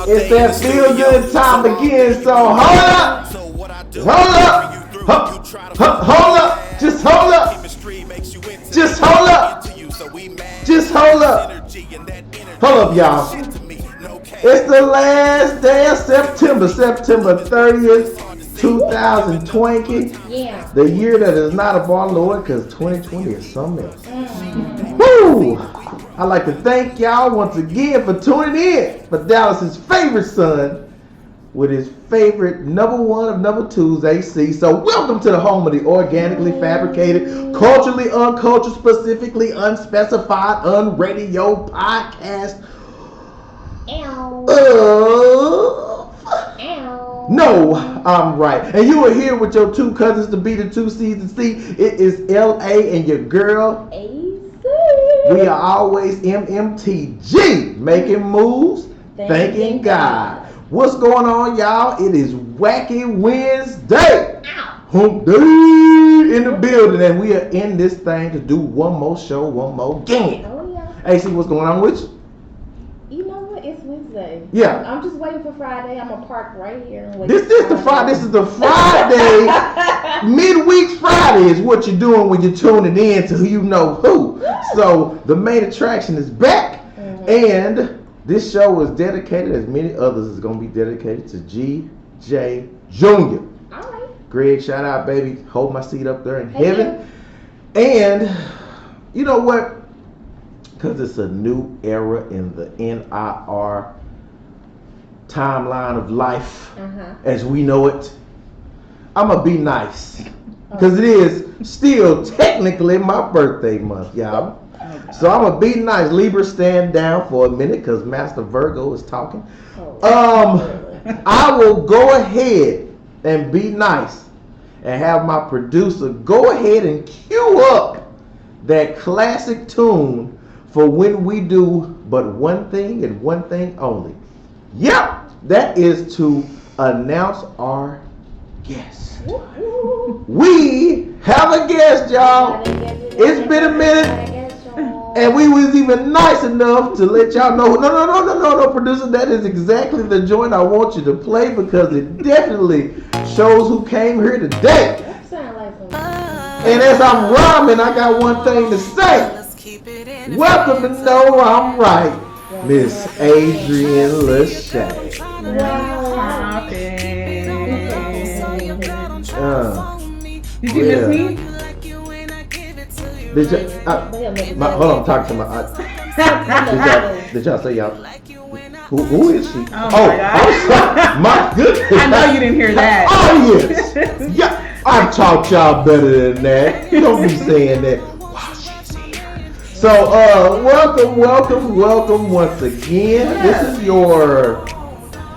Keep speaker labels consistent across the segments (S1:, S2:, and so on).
S1: It's that feel good time again, so hold up! Hold up! Hold up! Just hold up! Just hold up! Just hold up! Hold up, y'all. It's the last day of September, September 30th, 2020.
S2: Yeah.
S1: The year that is not of our Lord, because 2020 is something else. Woo! I'd like to thank y'all once again for tuning in for Dallas's favorite son with his favorite number one of number twos, AC. So welcome to the home of the organically fabricated, culturally uncultured, specifically unspecified, unradio podcast. No, I'm right. And you are here with your two cousins to be the two C's and C. It is LA and your girl
S2: AC.
S1: We are always MMTG, making moves, thanking God. What's going on, y'all? It is Wacky Wednesday. Hump Day in the building, and we are in this thing to do one more show, one more game.
S2: Oh yeah.
S1: AC, what's going on with you?
S2: You know what? It's Wednesday.
S1: Yeah.
S2: I'm just waiting for Friday. I'm gonna park right here and wait.
S1: This is the Friday. This is the Friday. Midweek Friday is what you're doing when you're tuning in to who you know who. So the main attraction is back, and this show is dedicated, as many others is going to be dedicated to GJ Jr.
S2: All right.
S1: Greg, shout out, baby. Hold my seat up there in heaven. And you know what? Because it's a new era in the NIR timeline of life as we know it. I'm going to be nice. Because it is still technically my birthday month, y'all. So I'm going to be nice. Libra, stand down for a minute because Master Virgo is talking. I will go ahead and be nice and have my producer go ahead and cue up that classic tune for when we do but one thing and one thing only. Yep, that is to announce our guest. We have a guest, y'all. It's been a minute. And we was even nice enough to let y'all know, no, producer, that is exactly the joint I want you to play because it definitely shows who came here today. And as I'm rhyming, I got one thing to say. Welcome to Know I'm Right, Miss Adrienne Lashae.
S3: Did you miss me?
S1: Did you, hold on, I'm talking to my. Did y'all say y'all? Who is she?
S3: Oh
S1: my goodness!
S3: I know you didn't hear that.
S1: Oh yes, yeah. I taught y'all better than that. You don't be saying that while she's here. So, welcome once again.
S3: Yeah.
S1: This is your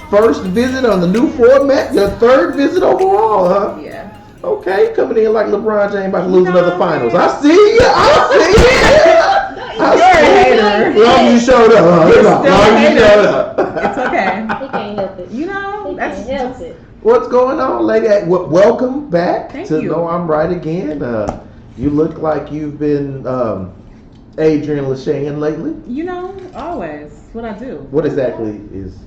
S1: first visit on the new format. Your third visit overall, huh?
S3: Yeah.
S1: Okay, coming in like LeBron James about to lose another finals. I see you. Long you showed up. Long you showed up.
S3: It's okay.
S2: He can't help it.
S3: You know,
S2: He can't help it.
S1: What's going on, lady? Welcome back
S3: Thank
S1: to
S3: you.
S1: Know I'm Right again. You look like you've been Adrienne Lashae lately.
S3: You know, always. It's what I do.
S1: What exactly is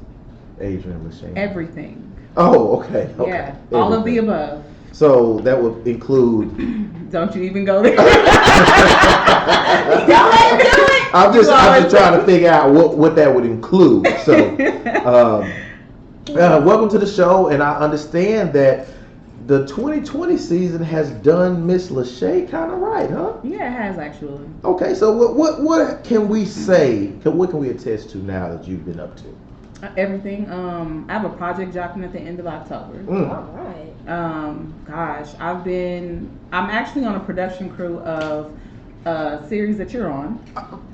S1: Adrienne Lashae?
S3: Everything.
S1: Oh, okay.
S3: Yeah. All of the above.
S1: So that would include.
S3: Don't you even go there.
S1: I'm just trying to figure out what that would include. So, welcome to the show, and I understand that the 2020 season has done Miss Lashae kind of right, huh?
S3: Yeah, it has actually.
S1: Okay, so what can we say? What can we attest to now that you've been up to?
S3: Everything. I have a project dropping at the end of October.
S2: All right.
S3: Gosh, I'm actually on a production crew of a series that you're on.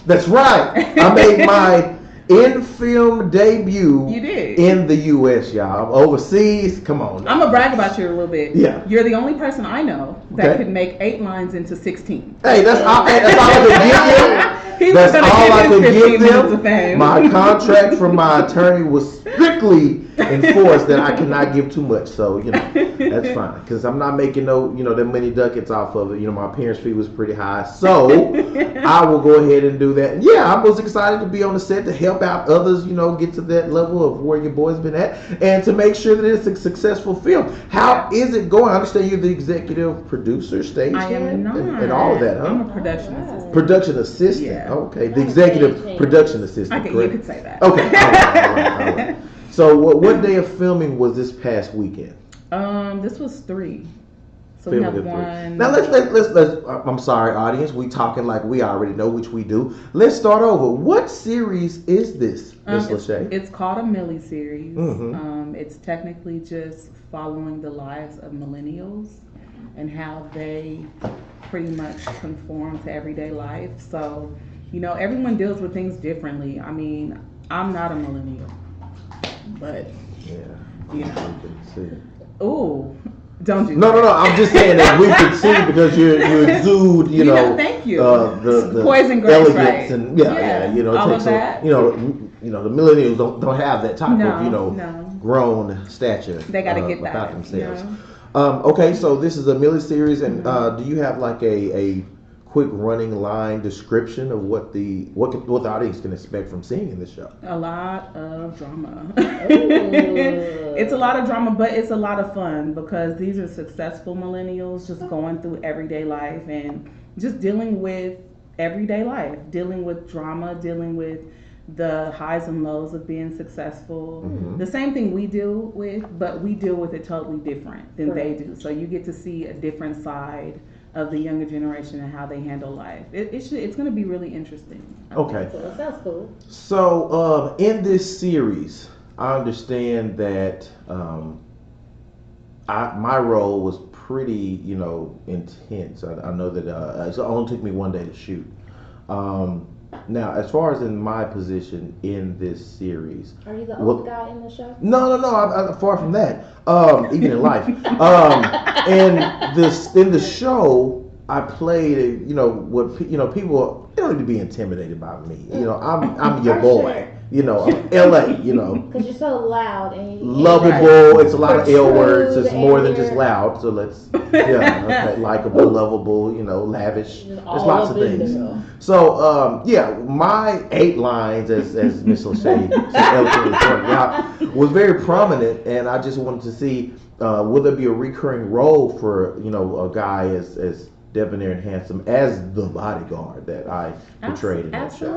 S1: That's right. I made my in-film debut.
S3: You did.
S1: In the U.S., y'all. Overseas, come on.
S3: I'm gonna brag about you a little bit.
S1: Yeah.
S3: You're the only person I know that
S1: Okay.
S3: could make 8 lines into 16.
S1: Hey, that's all I could give them.
S3: He
S1: That's
S3: was gonna
S1: all I
S3: give
S1: could
S3: him 15
S1: give
S3: minutes of
S1: them.
S3: fame.
S1: My contract from my attorney was strictly enforced that I cannot give too much. So that's fine because I'm not making that many ducats off of it. My parents' fee was pretty high, so I will go ahead and do that. And yeah, I was excited to be on the set to help out others. Get to that level of where your boy's been at, and to make sure that it's a successful film. How is it going? I understand you're the executive producer, stagehand,
S3: I am not.
S1: and all of that, huh?
S3: I'm a production assistant.
S1: Production assistant.
S3: Yeah.
S1: Okay, the executive production assistant.
S3: Okay,
S1: correct?
S3: you could say that.
S1: Okay. All right. So, what day of filming was this past weekend?
S3: This was 3. So
S1: Filming
S3: we have
S1: of 3.
S3: one.
S1: Now let's. I'm sorry, audience. We talking like we already know, which we do. Let's start over. What series is this, Miss Lashae?
S3: It's called a Millie series.
S1: Mm-hmm.
S3: It's technically just following the lives of millennials and how they pretty much conform to everyday life. So, everyone deals with things differently. I mean, I'm not a millennial, but oh, don't do
S1: No. I'm just saying that we can see because you exude,
S3: thank you.
S1: The
S3: Poison grapes,
S1: elegance
S3: right?
S1: and it
S3: all
S1: takes
S3: of that.
S1: the millennials don't have that type of
S3: No.
S1: grown stature.
S3: They got to get that
S1: about themselves. Okay, so this is a Millie series, and do you have like a quick running line description of what the audience can expect from seeing in this show?
S3: A lot of drama. It's a lot of drama, but it's a lot of fun because these are successful millennials just going through everyday life and just dealing with everyday life, dealing with drama, dealing with the highs and lows of being successful.
S1: Mm-hmm.
S3: The same thing we deal with, but we deal with it totally different than they do. So you get to see a different side of the younger generation and how they handle life. It's going to be really interesting.
S1: Okay.
S2: So that sounds cool.
S1: So in this series, I understand that my role was pretty, intense. I know that it only took me one day to shoot. Now, as far as in my position in this series,
S2: are you the old guy in the show?
S1: No. I'm far from that. Even in life. In the show, I played. People they don't need to be intimidated by me. I'm your boy. I'm L.A.
S2: Because you're so loud and
S1: lovable. It's a lot of L words. It's more than just loud. So let's likable, lovable. Lavish. There's lots of things. So my 8 lines, as Miss Lashae so eloquently pointed out, was very prominent, and I just wanted to see will there be a recurring role for a guy as debonair and handsome as the bodyguard that I portrayed in that show.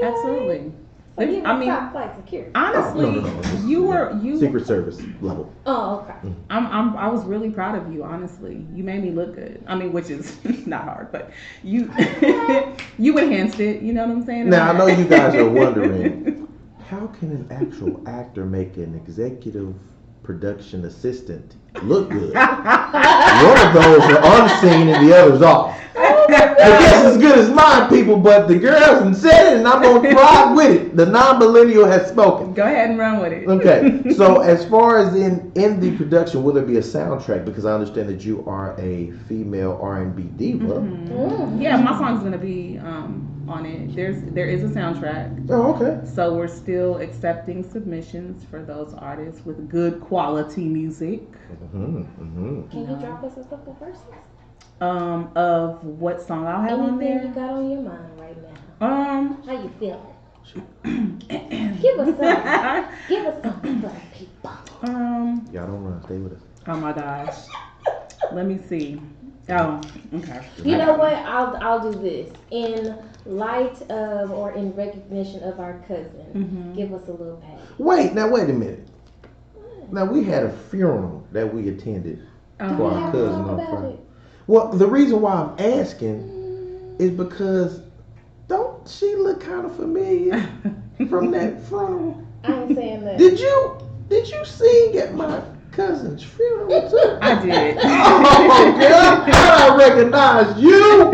S3: Absolutely.
S2: So you were top flight security.
S3: Honestly,
S1: No.
S3: you
S1: Secret Service level.
S2: Oh, okay.
S3: I was really proud of you. Honestly, you made me look good. I mean, which is not hard, but you you enhanced it. You know what I'm saying?
S1: Now I know you guys are wondering, how can an actual actor make an executive production assistant look good? One of those are unseen and the other's off. I guess as good as mine, people, but the girls have said it and I'm going to ride with it. The non-millennial has spoken.
S3: Go ahead and run with it.
S1: Okay, so as far as in the production, will there be a soundtrack? Because I understand that you are a female R&B diva.
S3: Mm-hmm. Yeah, my song's going to be on it. There is a soundtrack.
S1: Oh, okay.
S3: So we're still accepting submissions for those artists with good quality music.
S2: Can you drop us a couple verses?
S3: Of what song I'll have on there?
S2: Anything you got on your mind right now? How you feeling? Give us some. Give us something for the people.
S1: Y'all don't run. Stay with us.
S3: Oh my gosh. Let me see. Oh, okay.
S2: You know what? I'll do this in light of or in recognition of our cousin. Give us a little pat.
S1: Wait a minute. Now we had a funeral that we attended for our cousin on Friday. Well, the reason why I'm asking is because don't she look kind of familiar from that funeral?
S2: I ain't saying that.
S1: Did you sing at my cousin's funeral too?
S3: I did.
S1: Oh, girl, I recognize you.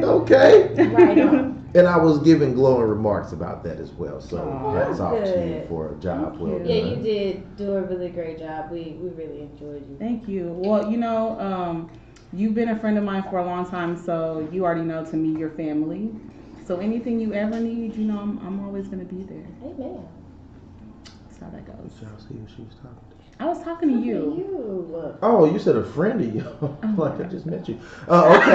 S1: Okay.
S2: Right on.
S1: And I was giving glowing remarks about that as well. So hats off to you
S2: good.
S1: for a job well done.
S2: Yeah, you did do a really great job. We really enjoyed you.
S3: Thank you. Well, you've been a friend of mine for a long time, so you already know to me your family. So anything you ever need, I'm always gonna be there.
S2: Amen.
S3: how that goes.
S1: Did y'all see who she was talking to?
S3: I was talking to you.
S1: Oh, you said a friend of you. Like I just met you. Okay.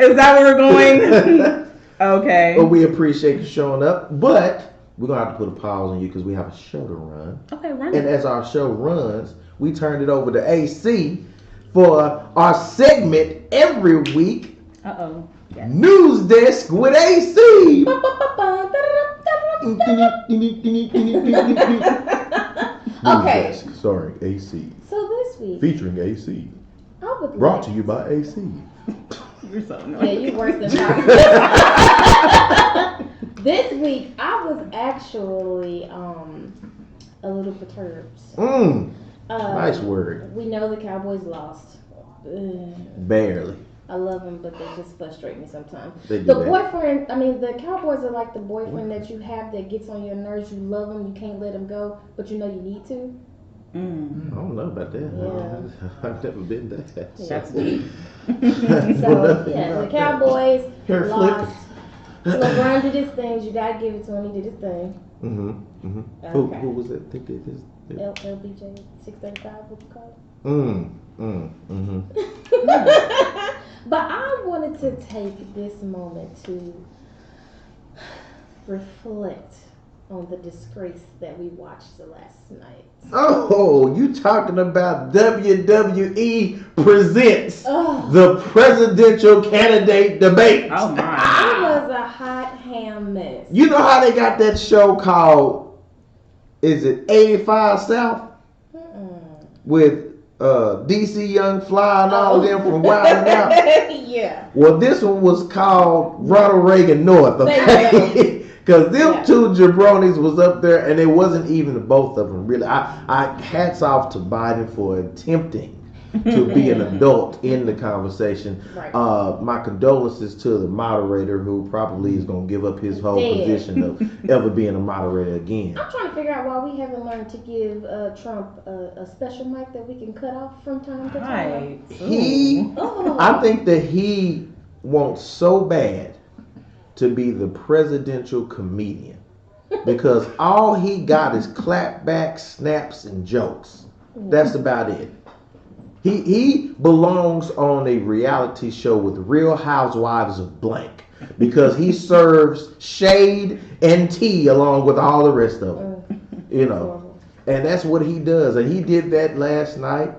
S3: Is that where we're going? Okay.
S1: Well, we appreciate you showing up, but we're gonna have to put a pause on you because we have a show to run.
S3: Okay, run
S1: And
S3: it.
S1: as our show runs, we turned it over to AC for our segment every week.
S3: Yes.
S1: News Desk with AC.
S2: Okay.
S1: News Desk, starring AC.
S2: So this week,
S1: Featuring AC.
S2: I would
S1: Brought
S2: like
S1: to you by AC.
S3: You're so annoying.
S2: Yeah, you worse than I. This week, I was actually a little perturbed.
S1: Nice word.
S2: We know the Cowboys lost.
S1: Barely.
S2: I love them, but they just frustrate me sometimes.
S1: They do
S2: The
S1: that.
S2: boyfriend, the Cowboys are like the boyfriend that you have that gets on your nerves. You love him, you can't let him go, but you know you need to.
S1: I don't know about that.
S2: Yeah.
S1: I've never been that.
S3: That's deep.
S2: So, yeah, the Cowboys
S1: Hair
S2: lost. LeBron did his things. You gotta give it to him. He did his thing.
S1: Okay. Who was it that did his?
S2: LBJ 635, what you call it? But I wanted to take this moment to reflect on the disgrace that we watched last night.
S1: Oh, you talking about WWE presents
S2: Oh.
S1: the presidential candidate debate?
S3: Oh my.
S2: It was a hot ham mess.
S1: You know how they got that show called, is it 85 South? With DC Young Fly and all them from Wild 'N Out.
S2: Yeah.
S1: Well, this one was called Ronald Reagan North, okay? Because them two jabronis was up there, and it wasn't even the both of them, really. I hats off to Biden for attempting to be an adult in the conversation.
S2: Right.
S1: My condolences to the moderator who probably is going to give up his whole position of ever being a moderator again.
S2: I'm trying to figure out why we haven't learned to give Trump a special mic that we can cut off from time to time.
S1: I think that he wants so bad to be the presidential comedian because all he got is clapbacks, snaps, and jokes. That's about it. He belongs on a reality show with Real Housewives of blank because he serves shade and tea along with all the rest of them. You know, and that's what he does. And he did that last night,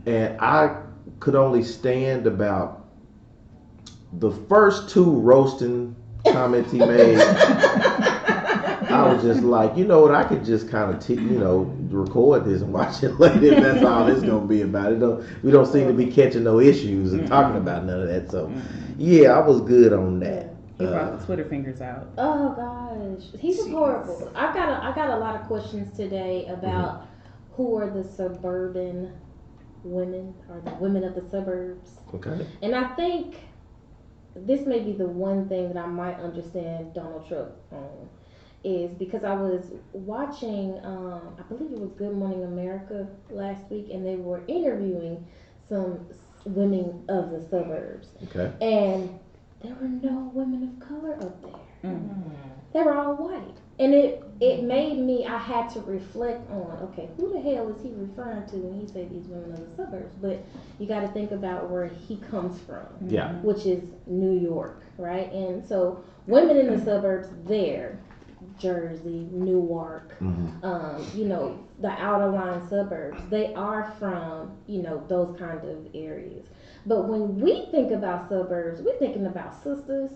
S1: and I could only stand about the first two roasting comments he made. I was just like, you know what, I could just kind of, record this and watch it later if that's all it's going to be about. We don't seem to be catching no issues and talking about none of that. So, yeah, I was good on that.
S3: He brought the Twitter fingers out.
S2: Oh, gosh. He was horrible. I got a lot of questions today about who are the suburban women or the women of the suburbs.
S1: Okay.
S2: And I think this may be the one thing that I might understand Donald Trump on. Is because I was watching, I believe it was Good Morning America last week, and they were interviewing some women of the suburbs.
S1: Okay.
S2: And there were no women of color up there. They were all white. And it made me, I had to reflect on, okay, who the hell is he referring to when he said these women of the suburbs? But you got to think about where he comes from, which is New York, right? And so women in the suburbs there, Jersey, Newark, the outer line suburbs, they are from, those kind of areas. But when we think about suburbs, we're thinking about sisters,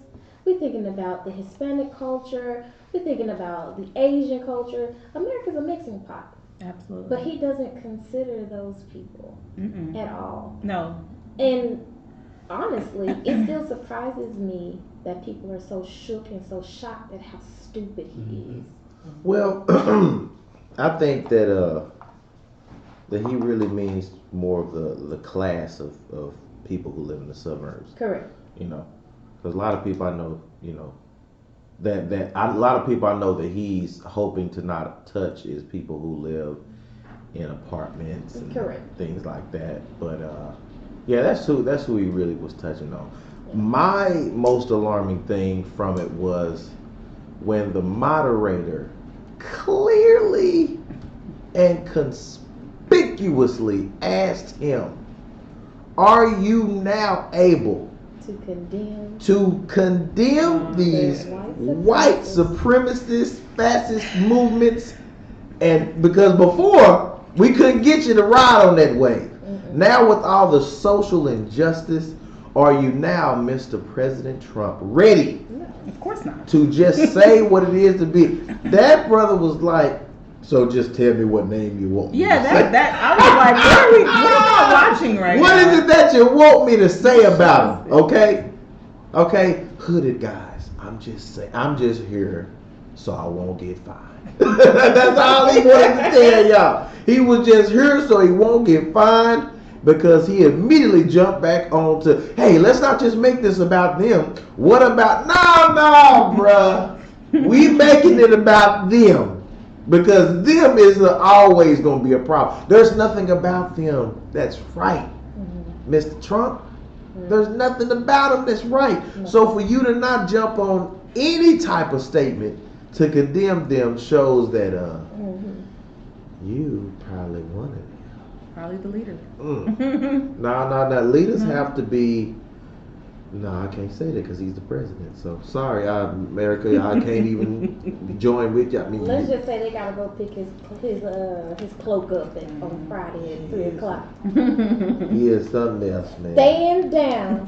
S2: we're thinking about the Hispanic culture, we're thinking about the Asian culture. America's a mixing pot.
S3: Absolutely.
S2: But he doesn't consider those people at all.
S3: No.
S2: And honestly, it still surprises me that people are so shook and so shocked at how stupid he is.
S1: Well, I think that he really means more of the class of people who live in the suburbs.
S2: Correct.
S1: Because a lot of people I know, a lot of people I know that he's hoping to not touch is people who live in apartments and things like that. But yeah, that's who he really was touching on. My most alarming thing from it was when the moderator clearly and conspicuously asked him, are you now able
S2: to
S1: condemn these white supremacist, fascist movements? And because before, we couldn't get you to ride on that wave. Now with all the social injustice, are you now, Mr. President Trump, ready?
S3: No, of course not.
S1: To just say what it is to be? That brother was like, so just tell me what name you want.
S3: Yeah, that I was like, what am I watching right now?
S1: What is it that you want me to say about him? Okay, hooded guys. I'm just here so I won't get fined. That's all he wanted to tell y'all. He was just here so he won't get fined, because he immediately jumped back on to, hey, let's not just make this about them. What about, no, bruh. We making it about them. Because them is always going to be a problem. There's nothing about them that's right, Mr. Trump. There's nothing about them that's right. So for you to not jump on any type of statement to condemn them shows that you probably wanted it.
S3: Probably the leader.
S1: No. Leaders have to be. No, I can't say that because he's the president. So sorry, America. I can't even join with you. I mean,
S2: let's just say they gotta go pick his cloak up on Friday at 3:00.
S1: He is something else, man.
S2: Stand down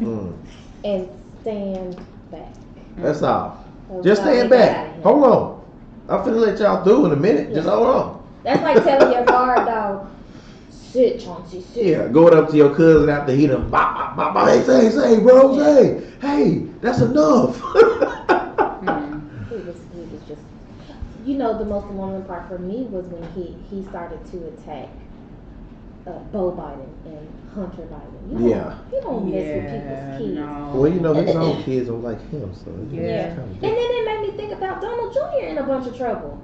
S2: and stand back.
S1: That's all. Just stand back. Hold on. I'm finna let y'all through in a minute. Just hold on.
S2: That's like telling your guard dog, sit, Chauncey, sit.
S1: Yeah, going up to your cousin after he done bop, bop, bop, hey, say, bro, hey, that's enough.
S2: He was just, the most alarming part for me was when he started to attack Beau Biden and Hunter Biden. You don't mess with people's kids.
S3: No.
S1: Well, his own kids don't like him, so
S2: yeah. And then it made me think about Donald Jr. in a bunch of trouble.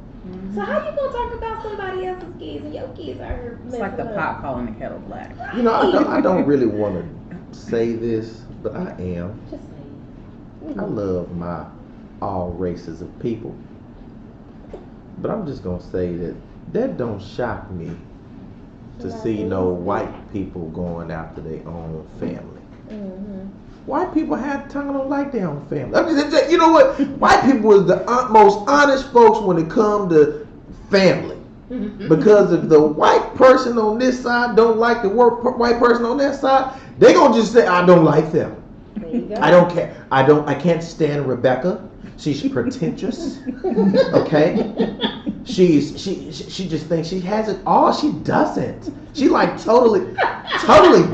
S2: So how you gonna talk about somebody else's kids and your kids are here?
S3: It's like the pot calling the kettle black.
S1: I don't really want to say this, but I am.
S2: Just say it.
S1: I love my all races of people, but I'm just gonna say that don't shock me to see no white people going after their own family. White people don't like their own family. I mean, you know what? White people is the most honest folks when it comes to family. Because if the white person on this side don't like the white person on that side, they gonna just say, I don't like them.
S2: There you go.
S1: I don't care. I can't stand Rebecca. She's pretentious. Okay? She just thinks she has it all. She doesn't. She like totally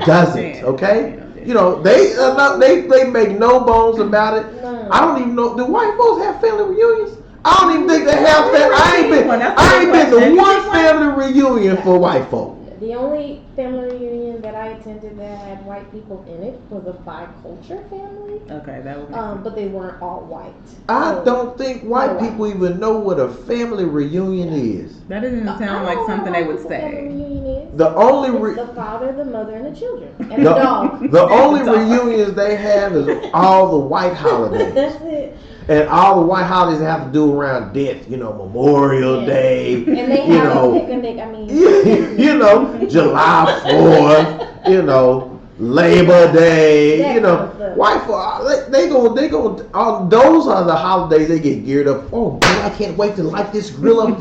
S1: doesn't. Okay? They make no bones about it.
S2: No.
S1: I don't even know. Do white folks have family reunions? I don't even think they have family. I ain't been to one family reunion for white folk.
S2: The only family reunion that I attended that had white people in it was a bicultural family.
S3: Okay, that would be
S2: but they weren't all white.
S1: I don't think white people even know what a family reunion is.
S3: That doesn't sound like something they would say.
S1: The only
S2: the father, the mother, and the children, and the dog.
S1: The only reunions they have is all the white holidays.
S2: That's it.
S1: And all the white holidays they have to do around death, Memorial Day,
S2: and they have a picnic.
S1: July 4th, Labor Day, white folks, they go, those are the holidays they get geared up. Oh man, I can't wait to light this grill up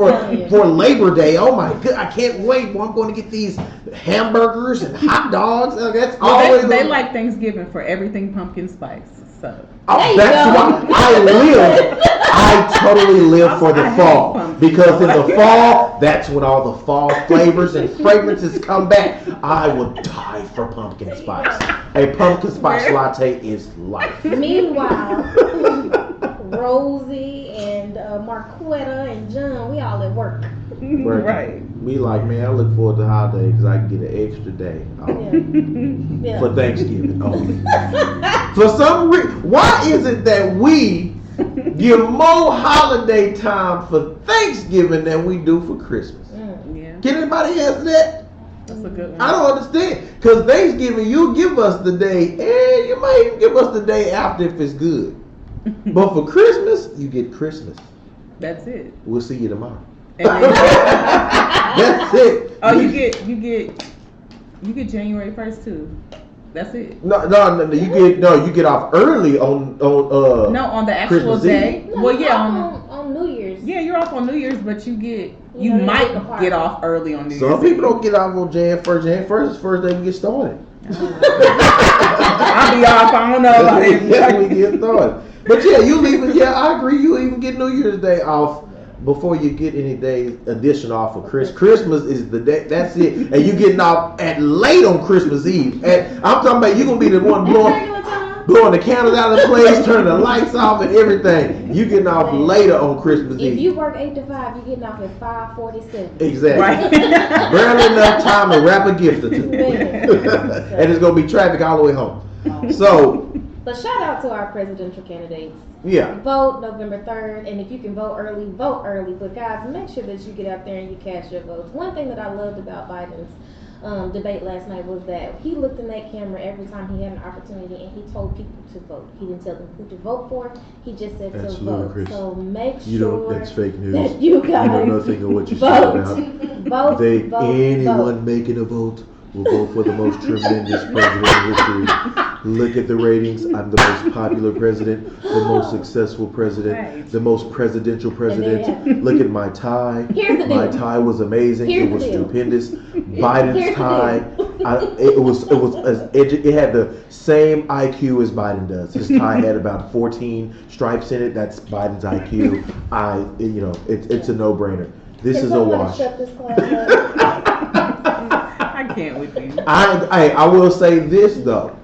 S1: for Labor Day. Oh my god, I can't wait. Well, I'm going to get these hamburgers and hot dogs. That's always
S3: they like Thanksgiving for everything pumpkin spice. So
S1: that's why I totally live for the fall, because in the fall, that's when all the fall flavors and fragrances come back. I would die for pumpkin spice. A pumpkin spice latte is life.
S2: Meanwhile, Rosie and Marquetta and John, we all at work.
S3: Right.
S1: We like, man, I look forward to the holiday because I can get an extra day for Thanksgiving only. For some reason, why is it that we give more holiday time for Thanksgiving than we do for Christmas?
S3: Yeah.
S1: Can anybody answer that?
S3: That's a good one.
S1: I don't understand. Because Thanksgiving, you give us the day, and you might even give us the day after if it's good. But for Christmas, you get Christmas.
S3: That's it.
S1: We'll see you tomorrow.
S3: And then,
S1: That's it.
S3: oh, you get January 1st too. That's it.
S1: No, you get off early on
S3: No, on the actual
S1: Christmas
S3: day.
S1: Eve.
S2: No,
S3: Well, yeah,
S2: on New Year's.
S3: yeah, you're off on New Year's, but you
S2: You know,
S3: might
S2: they take a
S3: get
S2: part.
S3: off early on New Year's.
S1: Some people don't get off on Jan 1st. Jan 1st is the first day we get started.
S3: I'll be off. I don't know about it.
S1: That's when we get started. But yeah, you leave. Yeah, I agree. You even get New Year's Day off before you get any day addition off for Christmas. Christmas is the day. That's it. And you getting off at late on Christmas Eve. And I'm talking about you gonna be the one blowing the candles out of the place, turning the lights off and everything. You getting off later on Christmas Eve.
S2: If you work 8 to 5, you're getting off at 5:47.
S1: Exactly.
S3: Right.
S1: Barely enough time to wrap a gift or two. And it's gonna be traffic all the way home. So
S2: But shout out to our presidential candidates.
S1: yeah.
S2: Vote November 3rd, and if you can vote early, vote early. But guys, make sure that you get out there and you cast your votes. One thing that I loved about Biden's debate last night was that he looked in that camera every time he had an opportunity, and he told people to vote. He didn't tell them who to vote for. He just said
S1: That's
S2: to vote.
S1: ludicrous.
S2: So make
S1: You
S2: sure
S1: don't. That's fake news.
S2: that you guys
S1: know nothing of what you said
S2: vote.
S1: about.
S2: Vote.
S1: Anyone making a vote will vote for the most tremendous president in history. Look at the ratings. I'm the most popular president, the most successful president,
S3: Right.
S1: the most presidential president. Look at my tie.
S2: Here's the
S1: My
S2: deal.
S1: tie was amazing.
S2: Here's
S1: It was
S2: the deal.
S1: stupendous.
S2: Here's
S1: Biden's
S2: the
S1: tie.
S2: deal.
S1: It had the same IQ as Biden does. His tie had about 14 stripes in it. That's Biden's IQ. It's a no-brainer. This
S2: Can
S1: is a
S2: somebody
S1: wash.
S2: shut this class up?
S3: I can't with you.
S1: I will say this though.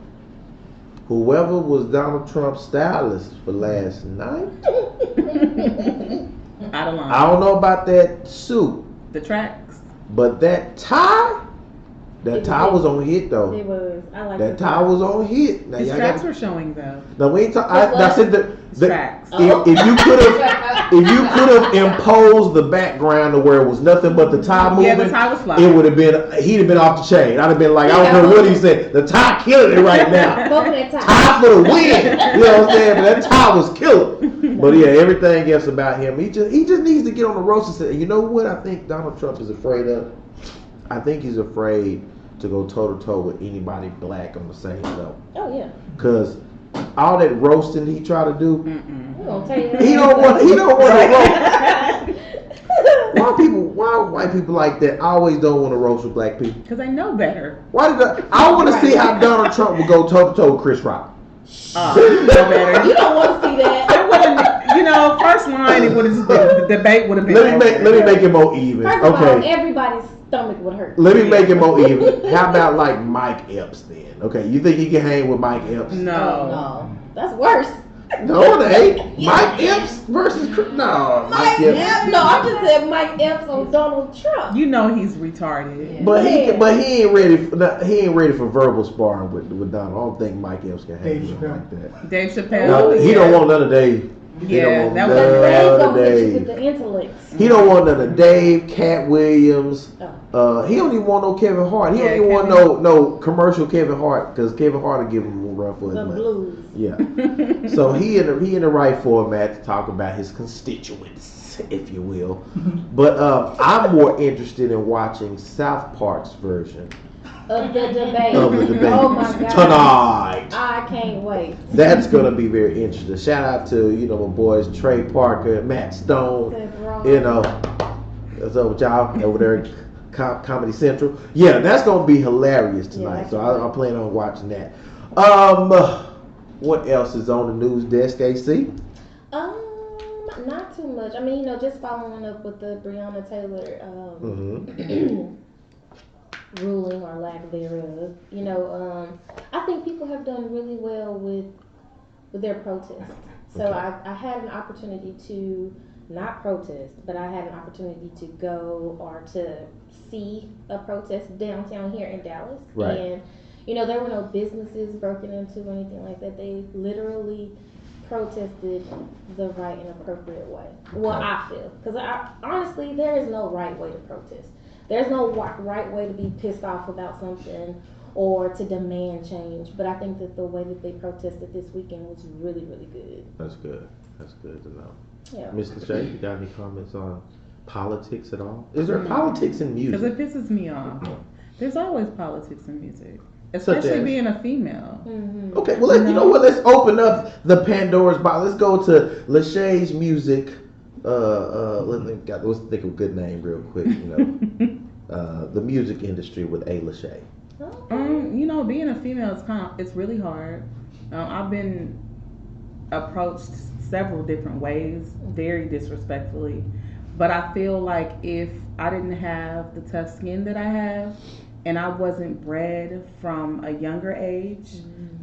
S1: Whoever was Donald Trump's stylist for last night,
S3: Out of line.
S1: I don't know about that suit,
S3: The tracks.
S1: but that tie was on hit though.
S2: It was. I like
S1: That tie was on hit. Now
S3: His
S1: y'all
S3: tracks
S1: got.
S3: were showing though.
S1: Now we ain't talking.
S2: His
S1: I
S2: what?
S1: said the
S3: Tracks.
S2: Oh.
S1: if you could have imposed the background to where it was nothing but the tie moving,
S3: Yeah, the tie was fly.
S1: it would have been. He'd have been off the chain. I'd have been like, I don't care what he said. The tie killing it right now.
S2: Both of that time.
S1: Tie for the win. You know what I'm saying? But that tie was killer. But yeah, everything else about him, he just needs to get on the roast and say, you know what I think Donald Trump is afraid of? I think he's afraid to go toe to toe with anybody black on the same level.
S2: Oh yeah.
S1: Cause all that roasting he try to do,
S2: I'm gonna tell you.
S1: he don't want to roast. Why white people like that always don't want to roast with black people?
S3: Because I know better.
S1: Why did I want to see how Donald Trump would go toe to toe with Chris Rock.
S3: You know better.
S2: You don't want to see that.
S3: It wouldn't, first line, it would have just been, the debate would have been.
S1: Let me make it more even.
S2: First of all,
S1: Okay.
S2: everybody's stomach would hurt.
S1: Let me make it more even. How about like Mike Epps then? Okay, you think he can hang with Mike Epps?
S3: No.
S2: No, that's worse.
S1: No, it ain't. Mike Epps versus Chris. No, Mike Epps.
S2: No, I just said Mike Epps on Donald Trump.
S3: You know he's retarded.
S1: But he ain't ready for verbal sparring with Donald. I don't think Mike Epps can hang with him like that.
S3: Dave Chappelle.
S1: No, he don't want none of Dave. He
S3: Yeah,
S1: don't want
S3: that
S1: none
S3: was-
S2: But Dave's
S1: of
S2: gonna hit you with
S1: Dave.
S2: the intellects.
S1: He don't want none of Dave, Cat Williams.
S2: Oh.
S1: He don't even want no Kevin Hart. He
S3: Yeah,
S1: don't even want
S3: Kevin.
S1: no commercial Kevin Hart because Kevin Hart will give him a run for his
S2: The
S1: money.
S2: blues.
S1: Yeah. So he in the right format to talk about his constituents, if you will. But I'm more interested in watching South Park's version
S2: Of the debate.
S1: of the debate
S2: Oh my God.
S1: tonight.
S2: I can't wait.
S1: That's gonna be very interesting. Shout out to my boys Trey Parker, Matt Stone.
S2: Seth Rollins.
S1: What's up with y'all over there at Comedy Central? Yeah, that's gonna be hilarious tonight.
S2: that's
S1: So
S2: great.
S1: I plan on watching that. What else is on the news desk, AC?
S2: Not too much. I mean, just following up with the Breonna Taylor ruling or lack thereof. I think people have done really well with their protest. So
S1: Okay.
S2: I had an opportunity to not protest, but I had an opportunity to go or to see a protest downtown here in Dallas.
S1: Right.
S2: And there were no businesses broken into or anything like that. They literally protested the right and appropriate way. Well,
S1: Okay.
S2: I feel. Because honestly, there is no right way to protest. There's no right way to be pissed off about something or to demand change. But I think that the way that they protested this weekend was really, really good.
S1: That's good. That's good to know.
S2: Yeah.
S1: Miss Lashae, you got any comments on politics at all? Is there politics in
S3: Because
S1: music?
S3: it pisses me off. There's always politics in music,
S1: Such
S3: especially
S1: as?
S3: being a female.
S2: Mm-hmm.
S1: Okay, well, you know what? Let's open up the Pandora's box. Let's go to Lashae's music. Let's think of a good name real quick. The music industry with A. Lashae.
S3: Being a female is it's really hard. I've been approached several different ways, very disrespectfully. But I feel like if I didn't have the tough skin that I have, and I wasn't bred from a younger age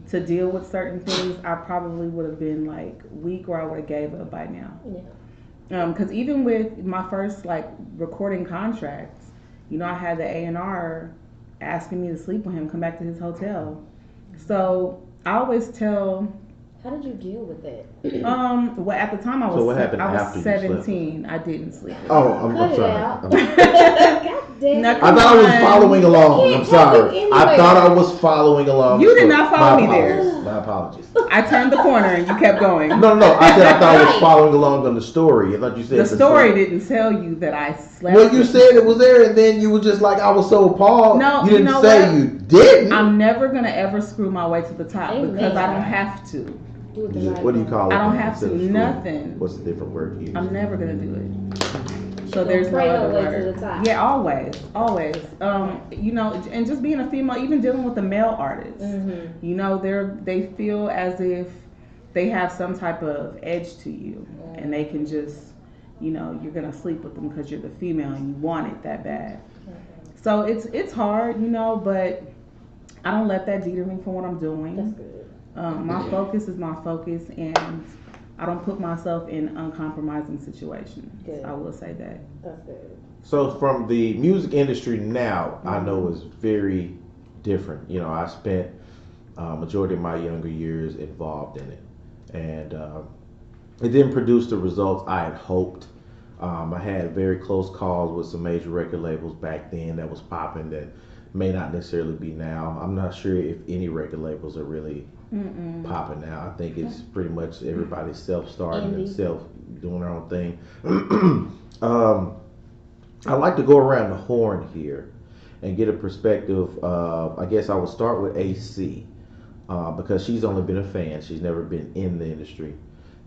S3: to deal with certain things, I probably would have been like weak, or I would have gave up by now.
S2: Yeah.
S3: Because even with my first recording contracts, I had the A&R asking me to sleep with him, come back to his hotel. So I always tell.
S2: How did you deal with that?
S3: Well, at the time I was
S1: So what happened
S3: I
S1: after
S3: was
S1: you slept?
S3: 17. I didn't sleep.
S1: Oh, I'm
S2: Cut it
S1: sorry.
S2: out.
S1: I'm-
S2: God damn it.
S1: I thought I was following along.
S2: Can't
S1: I'm
S2: take
S1: sorry.
S2: you anywhere.
S1: I thought I was following along.
S3: You did not follow me there.
S1: My apologies.
S3: I turned the corner and you kept going.
S1: No. I said I thought I was
S2: Right.
S1: following along on the story. I thought you said
S3: The story didn't tell you that I slept.
S1: Well, you
S3: with
S1: said it was there, and then you were just like, I was so appalled.
S3: No,
S1: you
S3: you
S1: didn't
S3: know
S1: say
S3: what?
S1: you didn't.
S3: I'm never gonna ever screw my way to the top
S2: Amen.
S3: because I don't have to.
S2: Do it the right
S1: What do you
S2: way.
S1: call it?
S3: I don't have
S1: instead
S3: to.
S1: of screw?
S3: Nothing.
S1: What's the different word you use?
S3: I'm never gonna do it. So
S2: Don't
S3: there's no
S2: pray
S3: other
S2: your way
S3: word.
S2: to the top.
S3: Yeah, always. And just being a female, even dealing with the male artists, they feel as if they have some type of edge to you, and they can just, you're gonna sleep with them because you're the female and you want it that bad. So it's hard, but I don't let that deter me from what I'm doing.
S2: That's good.
S3: My focus is my focus, and I don't put myself in uncompromising situations.
S2: Good.
S3: I will say that.
S2: That's good.
S1: So from the music industry now, I know is very different. I spent majority of my younger years involved in it, and it didn't produce the results I had hoped. I had very close calls with some major record labels back then that was popping that may not necessarily be now. I'm not sure if any record labels are really popping now. I think it's pretty much everybody's self-starting and self doing their own thing. I like to go around the horn here and get a perspective of, I guess I would start with AC because she's only been a fan. She's never been in the industry.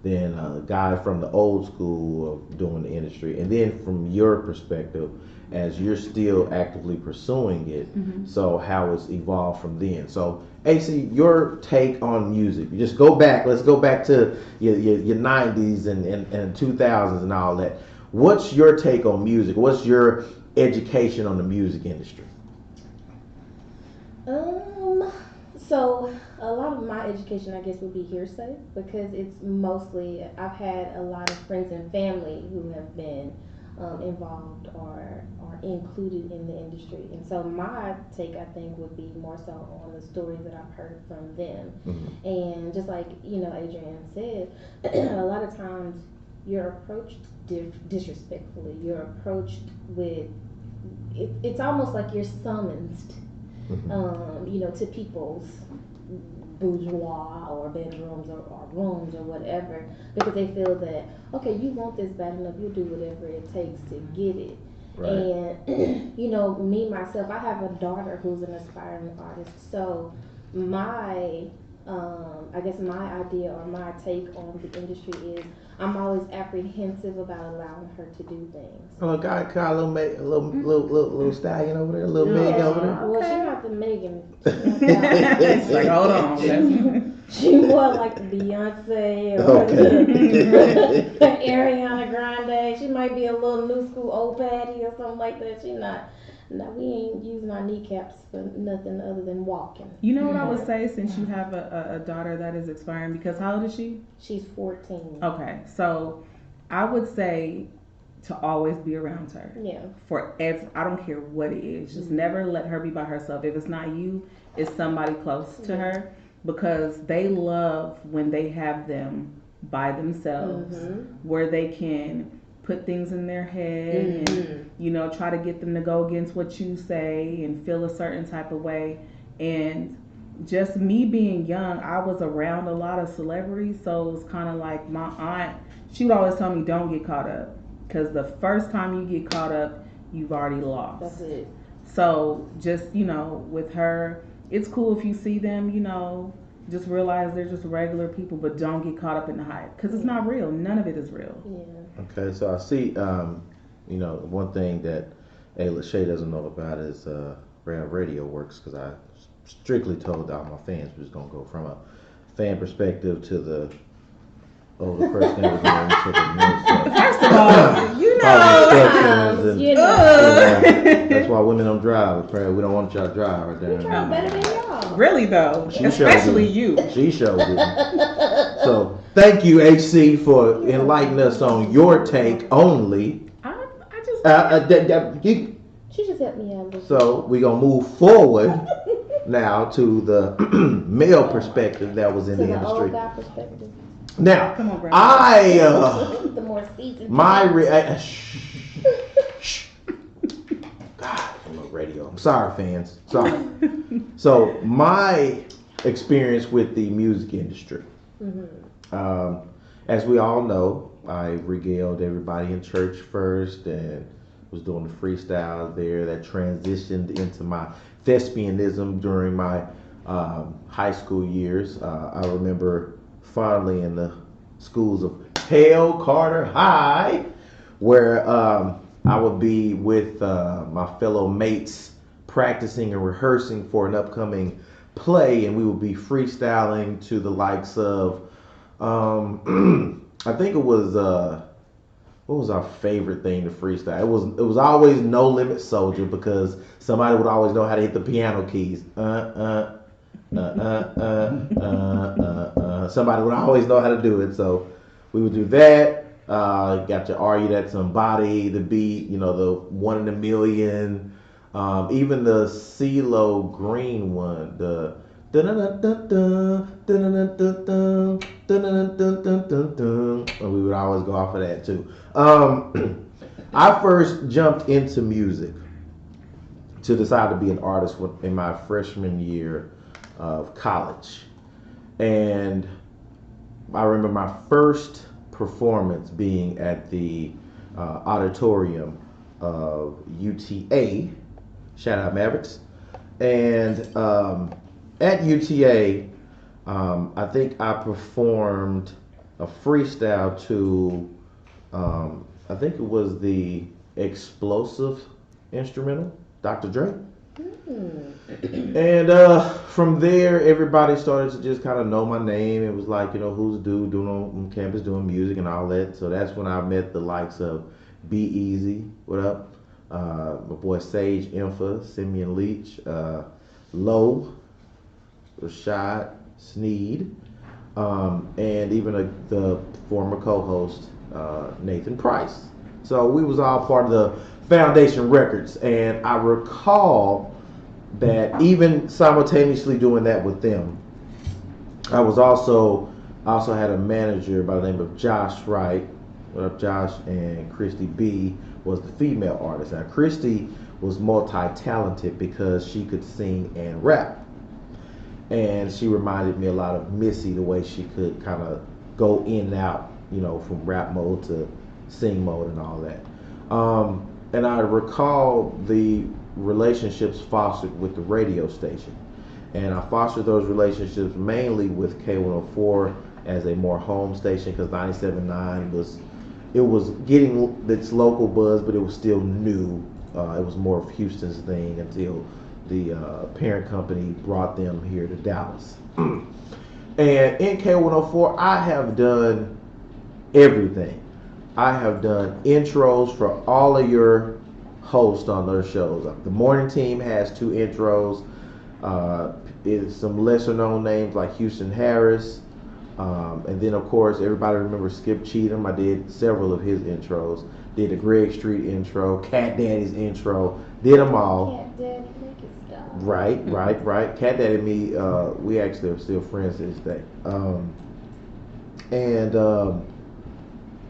S1: Then a guy from the old school of doing the industry. And then from your perspective, as you're still actively pursuing it, so how it's evolved from then. So AC, your take on music. You just go back. Let's go back to your 90s and 2000s and all that. What's your take on music? What's your education on the music industry?
S2: So a lot of my education, I guess, would be hearsay because it's mostly I've had a lot of friends and family who have been involved or included in the industry, and so my take, I think, would be more so on the stories that I've heard from them. And just like Adrienne said, a lot of times you're approached disrespectfully. You're approached with it's almost like you're summoned, to people's bourgeois or bedrooms or rooms or whatever, because they feel that, okay, you want this bad enough, you'll do whatever it takes to get it. Right. And me myself, I have a daughter who's an aspiring artist, so my I guess my idea or my take on the industry is I'm always apprehensive about allowing her to do things.
S1: Oh, got a little stallion over there, a little Meg over there.
S2: Well, she's not the Megan.
S3: It's like, hold on.
S2: She more like the Beyonce or the Ariana Grande. She might be a little new school old Patty or something like that. She not. No, we ain't using our kneecaps for nothing other than walking.
S3: You know what I would say, since you have a daughter that is expiring, because how old is she?
S2: She's 14.
S3: Okay, so I would say to always be around her.
S2: Yeah.
S3: I don't care what it is. Just never let her be by herself. If it's not you, it's somebody close to her, because they love when they have them by themselves, where they can put things in their head and try to get them to go against what you say and feel a certain type of way. And just me being young, I was around a lot of celebrities, so it was kind of like my aunt, she would always tell me, don't get caught up. because the first time you get caught up, you've already lost.
S2: That's it.
S3: So just, with her, it's cool if you see them, just realize they're just regular people, but don't get caught up in the hype because it's not real. None of it is real.
S2: Yeah.
S1: Okay, so I see, one thing that Lashae doesn't know about is how radio works, because I strictly told all my fans we're just going to go from a fan perspective to the first thing we're going to the news.
S3: First of all,
S1: that's why women don't drive. Apparently, we don't want y'all to drive right there.
S2: We try better than y'all.
S3: Really though, especially you.
S1: She showed it. So thank you, HC, for enlightening us on your take only.
S3: I just.
S2: She just helped me out.
S1: So we're gonna move forward now to the male perspective that was in the industry.
S2: Old guy perspective.
S1: Now,
S3: come on,
S2: the more seasoned.
S1: God, I'm on radio. I'm sorry, fans. Sorry. So my experience with the music industry. As we all know, I regaled everybody in church first and was doing the freestyle there that transitioned into my thespianism during my high school years. I remember fondly in the schools of Hale Carter High, where I would be with my fellow mates practicing and rehearsing for an upcoming play, and we would be freestyling to the likes of I think it was what was our favorite thing to freestyle? It was always No Limit Soldier, because somebody would always know how to hit the piano keys. Somebody would always know how to do it, so we would do that. Got to argue that somebody, the beat, the 1 in a million, even the CeeLo Green one, the and we would always go off of that too. I first jumped into music to decide to be an artist in my freshman year of college, and I remember my first performance being at the auditorium of UTA. Shout out Mavericks. And at UTA, I think I performed a freestyle to, I think it was the Explosive instrumental, Dr. Dre. And from there, everybody started to just kind of know my name. It was like, who's the dude doing on campus doing music and all that. So that's when I met the likes of Be Easy, what up? My boy Sage Infa, Simeon Leach, Low, Rashad Sneed, and even the former co-host Nathan Price. So we was all part of the Foundation Records, and I recall that even simultaneously doing that with them, I also had a manager by the name of Josh Wright. What up, Josh? And Christy B was the female artist. Now Christy was multi-talented because she could sing and rap, and she reminded me a lot of Missy, the way she could kind of go in and out, from rap mode to sing mode and all that. And I recall the relationships fostered with the radio station, and I fostered those relationships mainly with K104 as a more home station, because 97.9 was getting its local buzz, but it was still new. It was more of Houston's thing until the parent company brought them here to Dallas. And in K104, I have done everything. I have done intros for all of your hosts on their shows. The morning team has 2 intros. It's some lesser known names like Houston Harris. And then of course everybody remembers Skip Cheatham. I did several of his intros. Did the Greg Street intro, Cat Daddy's intro, did them all.
S2: Cat Daddy, make it stop.
S1: Right. Cat Daddy and me, we actually are still friends to this day.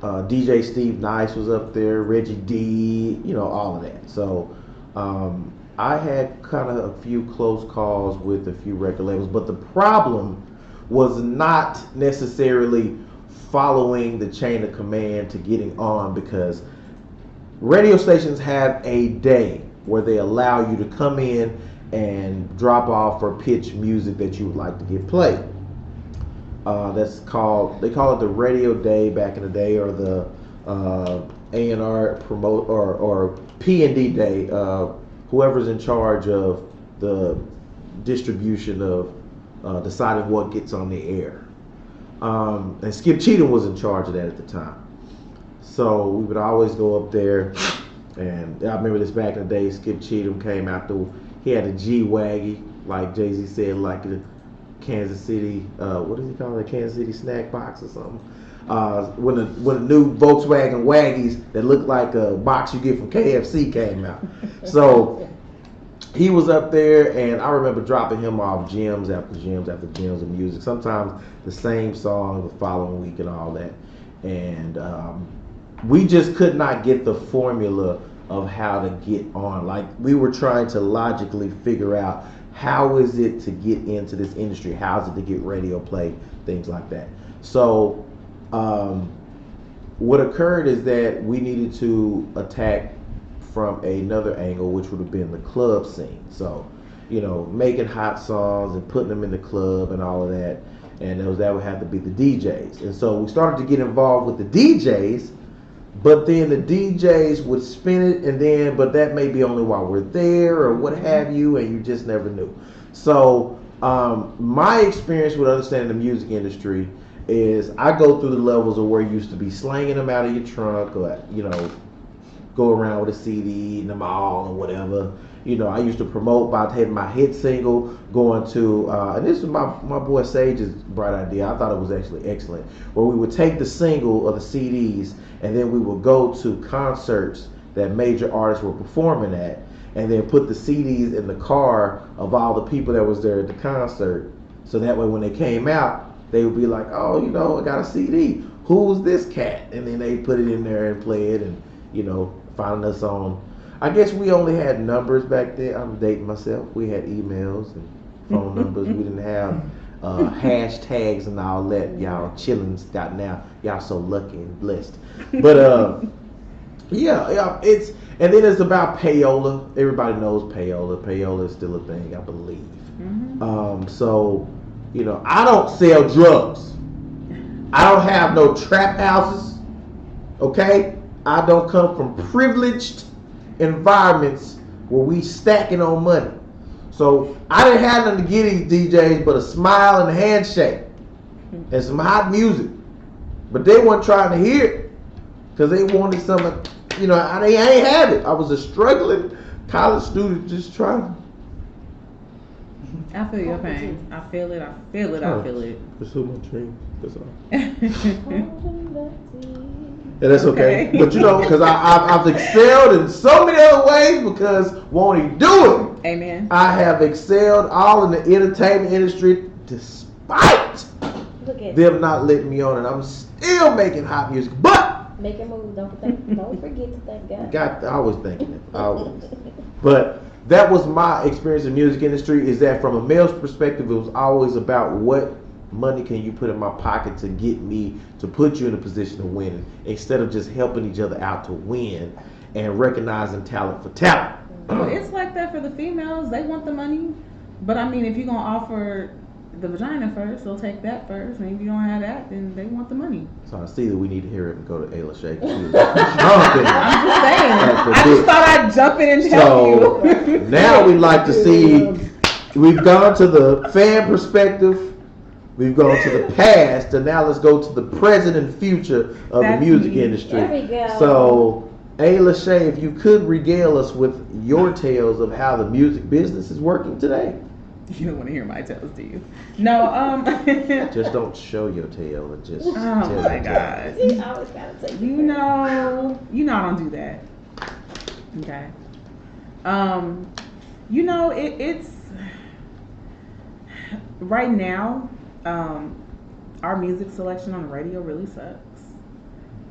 S1: DJ Steve Nice was up there, Reggie D, all of that. So I had kind of a few close calls with a few record labels, but the problem was not necessarily following the chain of command to getting on, because radio stations have a day where they allow you to come in and drop off or pitch music that you would like to get played. They call it the radio day back in the day, or the A&R promote or P&D day. Whoever's in charge of the distribution of deciding what gets on the air. And Skip Cheatham was in charge of that at the time. So we would always go up there, and I remember this back in the day. Skip Cheatham came out he had a G-Waggy, like Jay-Z said, like the Kansas City, what does he call it, Kansas City snack box or something. When the new Volkswagen Waggies that looked like a box you get from KFC came out. So he was up there, and I remember dropping him off gems after gems after gems of music. Sometimes the same song the following week and all that. And we just could not get the formula of how to get on. Like, we were trying to logically figure out, how is it to get into this industry? How is it to get radio play? Things like that. So what occurred is that we needed to attack from another angle, which would have been the club scene. So, making hot songs and putting them in the club and all of that. And that would have to be the DJs. And so we started to get involved with the DJs, but then the DJs would spin it, but that may be only while we're there or what have you, and you just never knew. So my experience with understanding the music industry is I go through the levels of where you used to be slanging them out of your trunk, or go around with a CD in the mall or whatever. I used to promote by having my hit single, going to, and this was my boy Sage's bright idea. I thought it was actually excellent, where we would take the single or the CDs, and then we would go to concerts that major artists were performing at, and then put the CDs in the car of all the people that was there at the concert. So that way when they came out, they would be like, oh, I got a CD. Who's this cat? And then they put it in there and play it, and, find us on. I guess we only had numbers back then. I'm dating myself. We had emails and phone numbers. We didn't have hashtags and all that. Y'all chillin' got now. Y'all so lucky and blessed. But yeah, and then it's about payola. Everybody knows payola. Payola is still a thing, I believe. Mm-hmm. So, I don't sell drugs. I don't have no trap houses. Okay? I don't come from privileged environments where we stacking on money. So I didn't have nothing to give these DJs but a smile and a handshake and some hot music. But they weren't trying to hear it because they wanted something, they ain't have it. I was a struggling college student just trying.
S3: I feel your pain. I feel it.
S1: It's so much dream. That's all. And that's okay. But because I've excelled in so many other ways because won't he do it?
S3: Amen.
S1: I have excelled all in the entertainment industry despite them not letting me on, and I'm still making hot music. But
S2: making moves, don't forget to thank God.
S1: I always thinking it. Always. But that was my experience in the music industry, is that from a male's perspective, it was always about what money can you put in my pocket to get me to put you in a position of winning, instead of just helping each other out to win and recognizing talent for talent.
S3: Well, it's like that for the females. They want the money, but I mean, if you're gonna offer the vagina first, they'll take that first, and if you don't have that, then they want the money.
S1: So I see that we need to hear it and go to Lashae.
S3: I'm just saying. I just thought I'd jump in and help you.
S1: Now we'd like to see. We've gone to the fan perspective. We've gone to the past, and now let's go to the present and future of the music industry.
S2: There we go.
S1: So, Lashae, if you could regale us with your tales of how the music business is working today.
S3: You don't want to hear my tales, do you? No.
S1: Just don't show your tale and just.
S3: Oh my God.
S2: You always gotta take.
S3: You know, I don't do that. Okay. It's right now. Our music selection on the radio really sucks.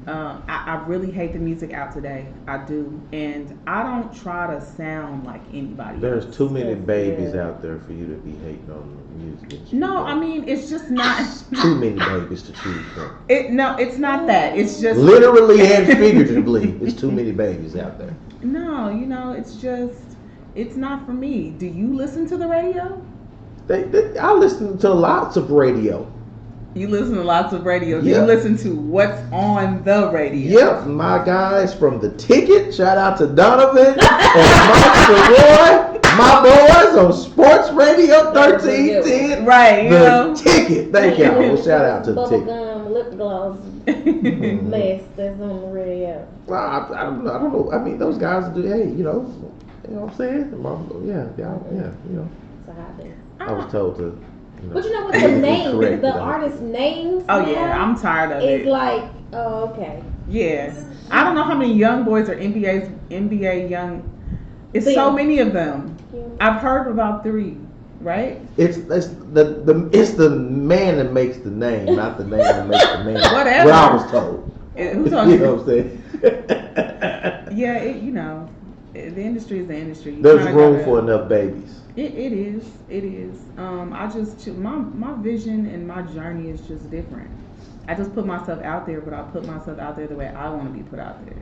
S3: I really hate the music out today. I do, and I don't try to sound like anybody.
S1: There's
S3: else.
S1: too many babies out there for you to be hating on the music industry.
S3: No, I mean it's just not.
S1: Too many babies to choose from.
S3: No, it's not that. It's just
S1: literally and figuratively, it's too many babies out there.
S3: no. It's just it's not for me. Do you listen to the radio?
S1: I listen to lots of radio.
S3: You listen to lots of radio. Do
S1: Yeah.
S3: you listen to what's on the radio?
S1: Yep, my guys from The Ticket. Shout out to Donovan and Mike Roy. My boys on Sports Radio 1310.
S3: Right,
S1: The Ticket. Thank y'all. Well, shout out to The Ticket.
S2: Bubblegum lip gloss mess that's on the radio.
S1: Well, I don't know. I mean, those guys do. Hey, you know what I'm saying? Yeah.
S2: It's a hobby.
S1: I was told to.
S2: But you know what? The name,
S1: correct,
S2: the artist names.
S3: Oh yeah, I'm tired of it.
S2: It's like, oh okay.
S3: Yeah, I don't know how many young boys are NBA young. It's so many of them.
S2: Yeah.
S3: I've heard about 3, right?
S1: It's the man that makes the name, not the name that makes the man.
S3: Whatever.
S1: What I was told.
S3: Who told
S1: You
S3: you?
S1: know what I'm saying?
S3: Yeah, the industry is the industry. You
S1: There's
S3: kinda
S1: room
S3: gotta-
S1: for enough babies.
S3: It is. I just my vision and my journey is just different. I just put myself out there, but I put myself out there the way I want to be put out there.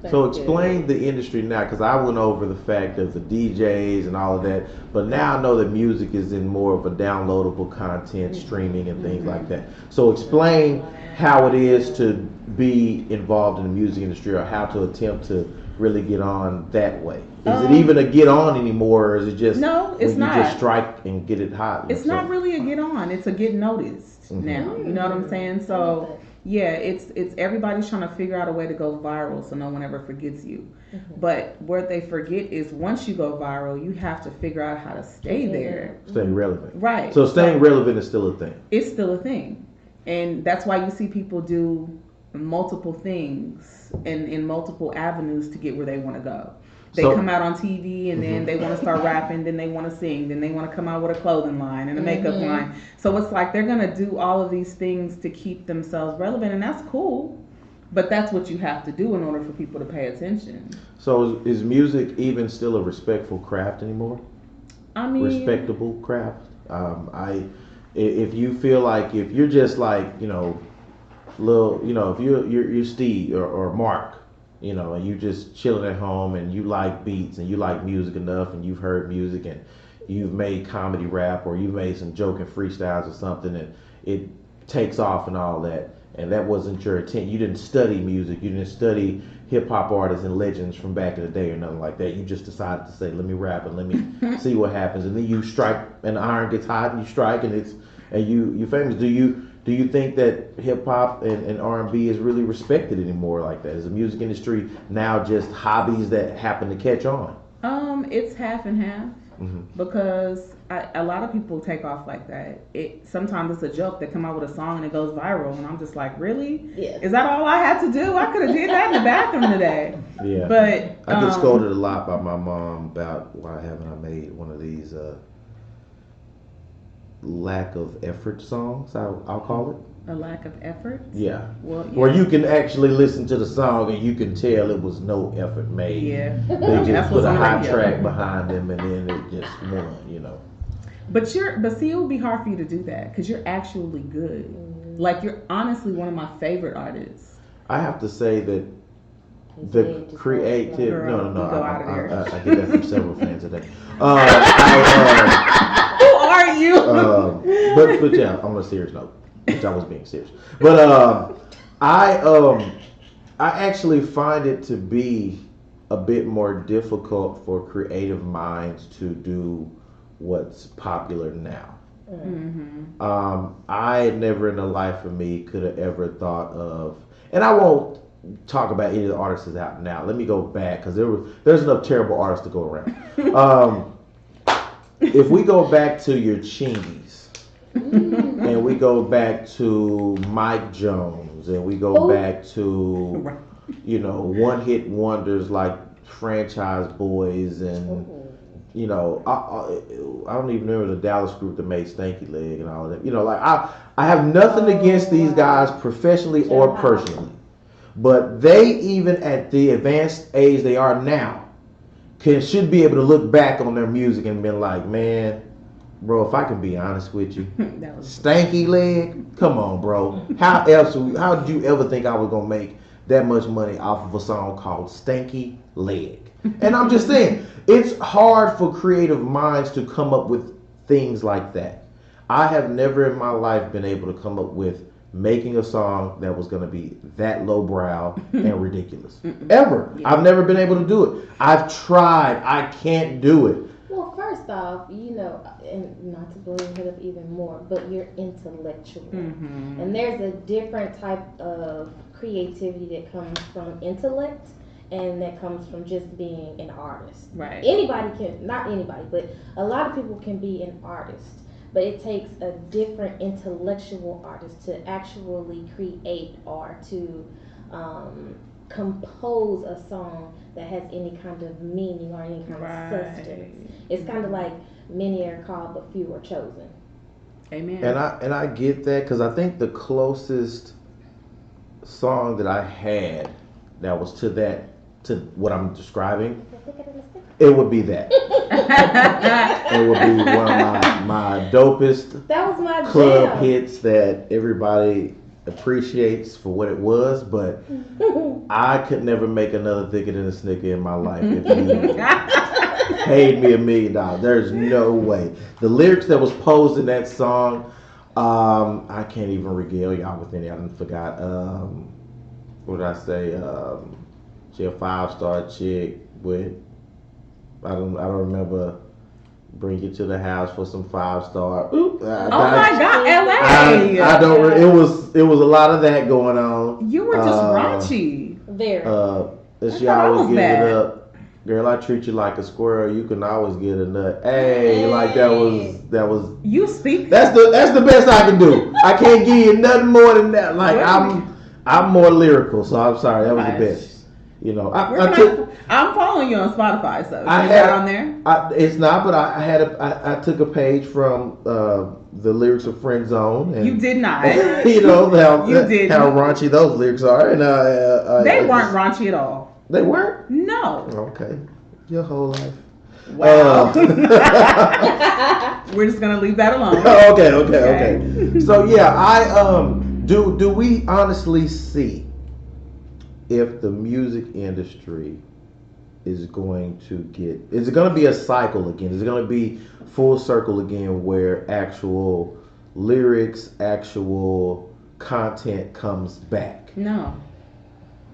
S1: So explain the industry now, because I went over the fact of the DJs and all of that, but now I know that music is in more of a downloadable content, streaming and things like that. So explain how it is to be involved in the music industry, or how to attempt to really get on that way. Is it even a get on anymore, or is it just
S3: No, it's
S1: when
S3: not.
S1: you just strike and get it hot?
S3: It's not really a get on. It's a get noticed now. You know what I'm saying? So yeah, it's everybody's trying to figure out a way to go viral so no one ever forgets you. But what they forget is once you go viral, you have to figure out how to stay there.
S1: Stay relevant.
S3: Right.
S1: So staying relevant is still a thing.
S3: It's still a thing. And that's why you see people do multiple things and in multiple avenues to get where they want to go. They come out on TV and then they want to start rapping, then they want to sing, then they want to come out with a clothing line and a makeup line. So it's like they're going to do all of these things to keep themselves relevant, and that's cool. But that's what you have to do in order for people to pay attention.
S1: So is music even still a respectful craft anymore?
S3: I mean,
S1: Respectable craft. If you feel like if you're just like if you're Steve or Mark, and you just chilling at home and you like beats and you like music enough and you've heard music and you've made comedy rap or you've made some joking freestyles or something and it takes off and all that, and that wasn't your intent. You didn't study music. You didn't study hip hop artists and legends from back in the day or nothing like that. You just decided to say, let me rap and let me see what happens. And then you strike and the iron gets hot and you strike and you're famous. Do you think that hip hop and R&B is really respected anymore like that? Is the music industry now just hobbies that happen to catch on?
S3: It's half and half because a lot of people take off like that. Sometimes it's a joke. They come out with a song and it goes viral, and I'm just like, really?
S2: Yeah.
S3: Is that all I had to do? I could have did that in the bathroom today.
S1: Yeah.
S3: But
S1: I get scolded a lot by my mom about why haven't I made one of these lack of effort songs, I'll call it.
S3: A lack of effort?
S1: Yeah.
S3: Well, yeah.
S1: Where you can actually listen to the song and you can tell it was no effort made.
S3: Yeah.
S1: They
S3: That's
S1: just put
S3: what's
S1: a
S3: on the
S1: hot
S3: radio.
S1: track behind them and then it just won,
S3: But see, it would be hard for you to do that because you're actually good. Like, you're honestly one of my favorite artists.
S1: I have to say that the creative.
S3: Girl,
S1: No.
S3: you go out of there.
S1: I get that from several fans today.
S3: Who are you?
S1: But yeah, on a serious note, which I was being serious. But I actually find it to be a bit more difficult for creative minds to do what's popular now. I never in the life of me could have ever thought of, and I won't talk about any of the artists that's out now. Let me go back because there's enough terrible artists to go around. If we go back to your Chingies, and we go back to Mike Jones, and we go back to one hit wonders like Franchise Boys and. I don't even remember the Dallas group that made Stanky Leg and all of that. I have nothing against these guys professionally or personally, But they, even at the advanced age they are now, should be able to look back on their music and be like, man, bro, if I can be honest with you, stanky leg, come on, bro. How did you ever think I was gonna make that much money off of a song called Stanky Leg? And I'm just saying, it's hard for creative minds to come up with things like that. I have never in my life been able to come up with making a song that was going to be that lowbrow and ridiculous. Ever. Yeah. I've never been able to do it. I've tried. I can't do it.
S2: Well, first off, you know, and not to blow your head up even more, but you're intellectual. And there's a different type of creativity that comes from intellect and that comes from just being an artist.
S3: Right.
S2: Anybody can, not anybody, but a lot of people can be an artist. But it takes a different intellectual artist to actually create or to compose a song that has any kind of meaning or any kind of substance. It's kind of like many are called but few are chosen.
S3: Amen.
S1: And I get that, because I think the closest song that I had that was to what I'm describing, it would be that. It would be one of my dopest
S2: that was my
S1: club
S2: jam.
S1: hits that everybody appreciates for what it was, but I could never make another thicker than a snicker in my life if you paid me $1 million. There's no way. The lyrics that was posed in that song, I can't even regale y'all with any. I forgot. What did I say? She a 5-star chick with. I don't remember. Bring you to the house for some 5-star.
S3: Oh my God, LA!
S1: I don't. It was a lot of that going on.
S3: You were just raunchy.
S2: Very.
S1: She always give it up. Girl, I treat you like a squirrel. You can always get a nut. Hey, like that was.
S3: You speak.
S1: That's the best I can do. I can't give you nothing more than that. Like I'm more lyrical, so I'm sorry. That was the best. You know,
S3: I'm following you on Spotify, so is that on there?
S1: It's not, but I took a page from the lyrics of Friend Zone. And,
S3: you did not.
S1: You know how raunchy those lyrics are, and
S3: they weren't raunchy at all.
S1: They weren't?
S3: No.
S1: Okay, your whole life.
S3: Wow. We're just gonna leave that alone.
S1: Okay. So yeah, do we honestly see if the music industry is it going to be a cycle again? Is it going to be full circle again where actual lyrics, actual content comes back?
S3: No.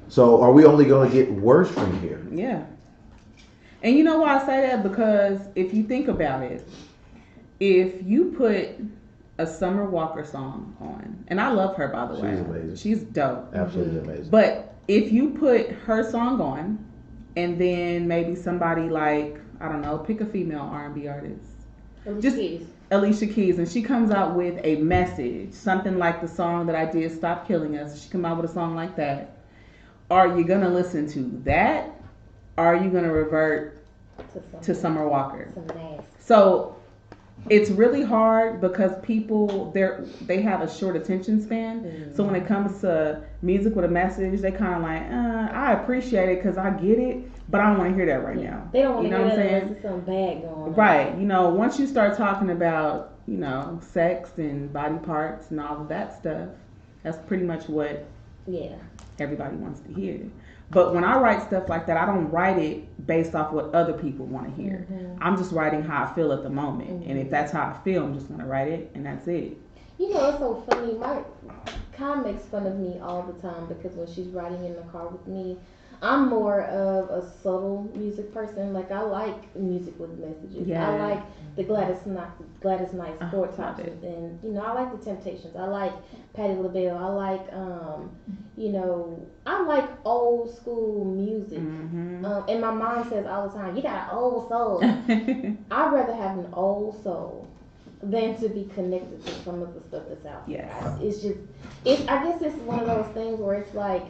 S1: So are we only going to get worse from here?
S3: Yeah. And you know why I say that? Because if you think about it, if you put a Summer Walker song on, and I love her, by the way.
S1: She's amazing.
S3: She's dope.
S1: Absolutely amazing.
S3: But if you put her song on, and then maybe somebody like, I don't know, pick a female R&B artist. Alicia Keys, and she comes out with a message, something like the song that I did, Stop Killing Us. She come out with a song like that. Are you going to listen to that? Or are you going to revert to Summer Walker? So it's really hard because people they have a short attention span. Mm-hmm. So when it comes to music with a message, they kind of like, I appreciate it because I get it, but I don't want to hear that right now.
S2: They don't want to hear that unless there's something bad going on.
S3: Right. You know, once you start talking about, you know, sex and body parts and all of that stuff, that's pretty much what everybody wants to hear. But when I write stuff like that, I don't write it based off what other people want to hear. Mm-hmm. I'm just writing how I feel at the moment. Mm-hmm. And if that's how I feel, I'm just going to write it, and that's it.
S2: You know, it's so funny. My Kai makes fun of me all the time because when she's riding in the car with me, I'm more of a subtle music person. Like, I like music with messages. Yeah. I like the Gladys Knight Four Tops, and you know, I like the Temptations. I like Patti LaBelle. I like, you know, I like old school music. Mm-hmm. And my mom says all the time, "You got an old soul." I'd rather have an old soul than to be connected to some of the stuff that's out there. Yes. I guess it's one of those things where it's like,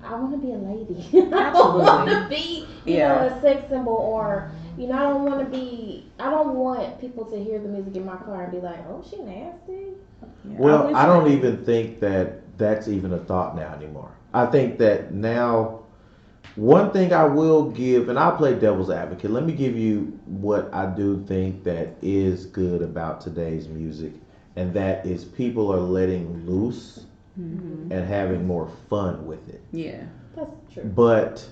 S2: I want to be a lady. I don't want to be, you know, a sex symbol, or, you know, I don't want people to hear the music in my car and be like, oh, she nasty.
S1: Well, I don't even think that that's even a thought now anymore. I think that now, one thing I will give, and I'll play devil's advocate. Let me give you what I do think that is good about today's music, and that is people are letting loose and having more fun with it.
S3: Yeah.
S2: That's true.
S1: But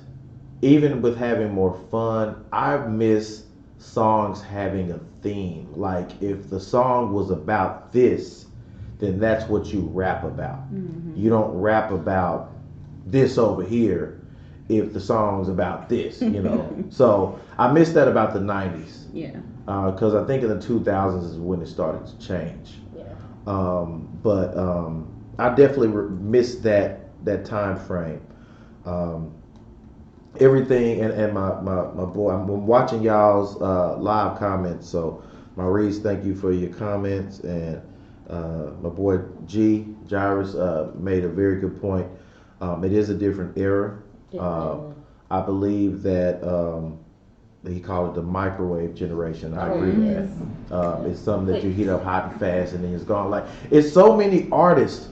S1: even with having more fun, I miss songs having a theme. Like if the song was about this, then that's what you rap about. You don't rap about this over here if the song's about this, you know. So I miss that about the 90s.
S3: Yeah.
S1: Because I think in the 2000s is when it started to change.
S2: Yeah.
S1: But I definitely miss that time frame. Everything and my boy, I'm watching y'all's live comments. So Maurice, thank you for your comments, and my boy Jairus made a very good point. It is a different era. I believe that he called it the microwave generation. I agree with that. It's something that you heat up hot and fast and then it's gone. Like, it's so many artists.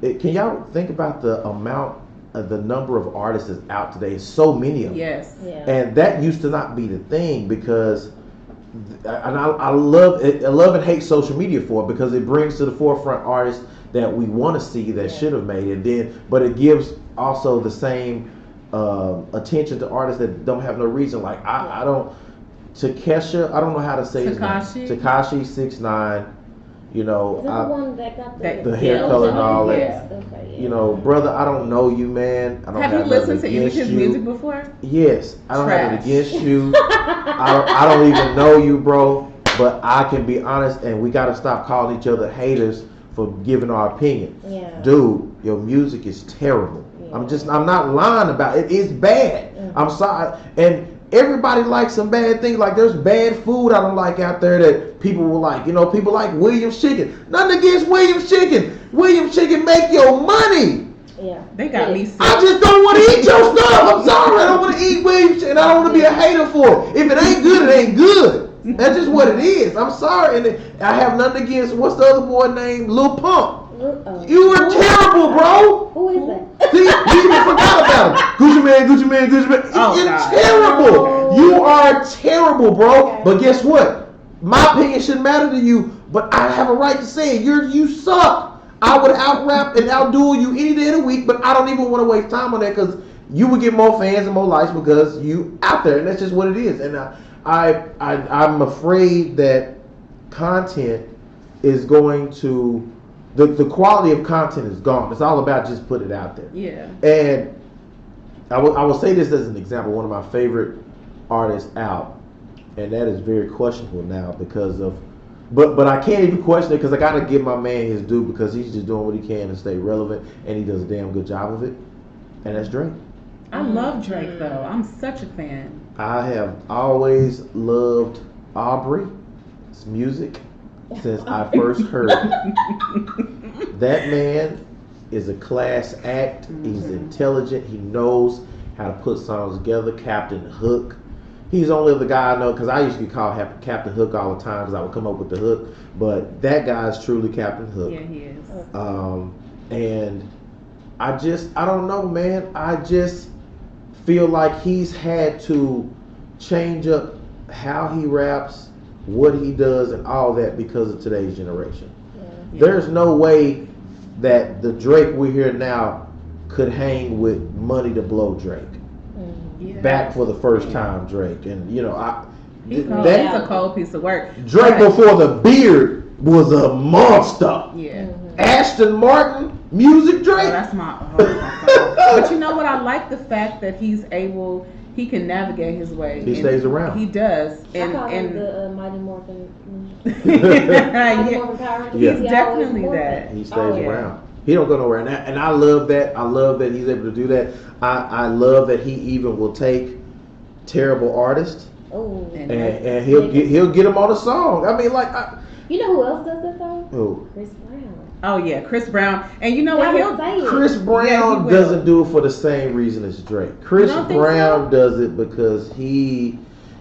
S1: Can y'all think about the amount of the number of artists that's out today? It's so many of them.
S3: Yes.
S2: Yeah.
S1: And that used to not be the thing, because I love it. I love and hate social media for it, because it brings to the forefront artists that we want to see that should have made it. Then, but it gives also the same attention to artists that don't have no reason. Like I don't. Takesha, I don't know how to say his name. Tekashi 6ix9ine. You know,
S2: Is that the one that got
S1: the hair color and all that.
S2: Yes. Okay, yeah.
S1: You know, brother, I don't know you, man. I don't
S3: Have you listened to any of his music before?
S1: Yes, I don't have it against you. I don't even know you, bro. But I can be honest, and we gotta stop calling each other haters for giving our opinion.
S2: Yeah.
S1: Dude, your music is terrible.
S2: Yeah.
S1: I'm not lying about it. It's bad. I'm sorry. And everybody likes some bad things. Like, there's bad food I don't like out there that people will like. You know, people like Williams Chicken. Nothing against Williams Chicken. Williams Chicken make your money.
S2: Yeah.
S3: They got me sick.
S1: I just don't want to eat your stuff. I'm sorry. I don't want to eat Williams Chicken. I don't want to be a hater for it. If it ain't good, it ain't good. That's just what it is. I'm sorry. And I have nothing against, what's the other boy named? Lil Pump. You are terrible, bro.
S2: Who is that?
S1: See, you even forgot about him. Gucci man. You're terrible. You are terrible, bro.
S2: Okay.
S1: But guess what? My opinion shouldn't matter to you, but I have a right to say it. You suck. I would out-rap and outduel you any day of the week, but I don't even want to waste time on that, because you would get more fans and more likes because you out there, and that's just what it is. And I'm afraid that content is going to... The quality of content is gone. It's all about just put it out there.
S3: Yeah.
S1: And I will say this as an example. One of my favorite artists out, and that is very questionable now because of... But I can't even question it, because I got to give my man his due, because he's just doing what he can to stay relevant, and he does a damn good job of it. And that's Drake.
S3: I love Drake, though. I'm such a fan.
S1: I have always loved Aubrey's music since I first heard it. That man is a class act. He's intelligent. He knows how to put songs together. Captain Hook. He's the only other guy I know, because I used to get called Captain Hook all the time because I would come up with the hook. But that guy is truly Captain Hook.
S3: Yeah, he is.
S1: And I don't know, man. I just feel like he's had to change up how he raps, what he does, and all that because of today's generation.
S3: Yeah.
S1: There's no way that the Drake we hear now could hang with Money to Blow Drake.
S3: Yeah.
S1: Back for the first time Drake. And you know,
S3: he's a cold piece of work.
S1: Drake before the beard was a monster.
S3: Yeah.
S1: Ashton Martin, music Drake.
S3: Oh, that's my but you know what? I like the fact that he can navigate his way.
S1: He stays around.
S3: He does.
S2: I call him the Mighty Morphin.
S1: He's
S3: definitely that.
S1: He stays around. He don't go nowhere. And I love that. I love that he's able to do that. I love that he even will take terrible artists and he'll get them on a song. I mean, like,
S2: you know who else does that though?
S1: Who?
S2: Chris Brown.
S3: Oh yeah, Chris Brown. And you know what?
S1: Chris Brown doesn't do it for the same reason as Drake. Chris Brown does it because he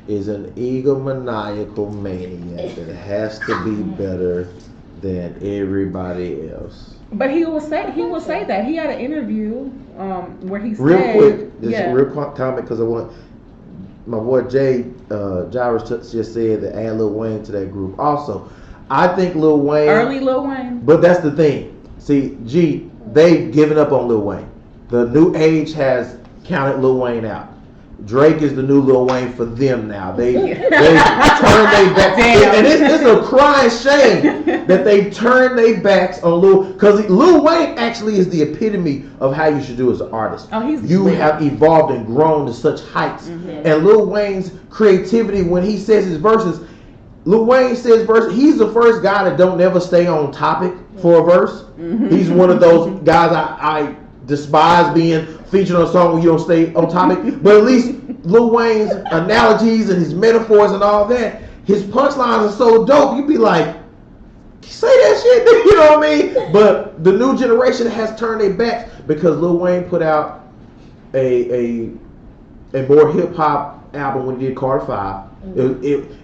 S1: is an egomaniacal maniac that has to be better than everybody else.
S3: But he will say that he had an interview where he said,
S1: real quick, real quick comment because I want my boy Jay Gyrus just said to add Lil Wayne to that group. Also, I think Lil Wayne,
S3: early Lil Wayne,
S1: but that's the thing. See, they've given up on Lil Wayne. The new age has counted Lil Wayne out. Drake is the new Lil Wayne for them now. They turned their back, and it's a crying shame that they turned their backs on Lil, because Lil Wayne actually is the epitome of how you should do as an artist.
S3: Oh,
S1: you have evolved and grown to such heights, and Lil Wayne's creativity when he says his verses. Lil Wayne says verse. He's the first guy that don't never stay on topic for a verse. He's one of those guys I despise being featured on a song where you don't stay on topic. But at least Lil Wayne's analogies and his metaphors and all that, his punchlines are so dope. You'd be like, say that shit, you know what I mean? But the new generation has turned their backs because Lil Wayne put out a more hip hop album when he did Carter 5.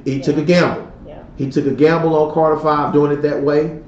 S1: He took a gamble. He took a gamble on Carter 5 doing it that way.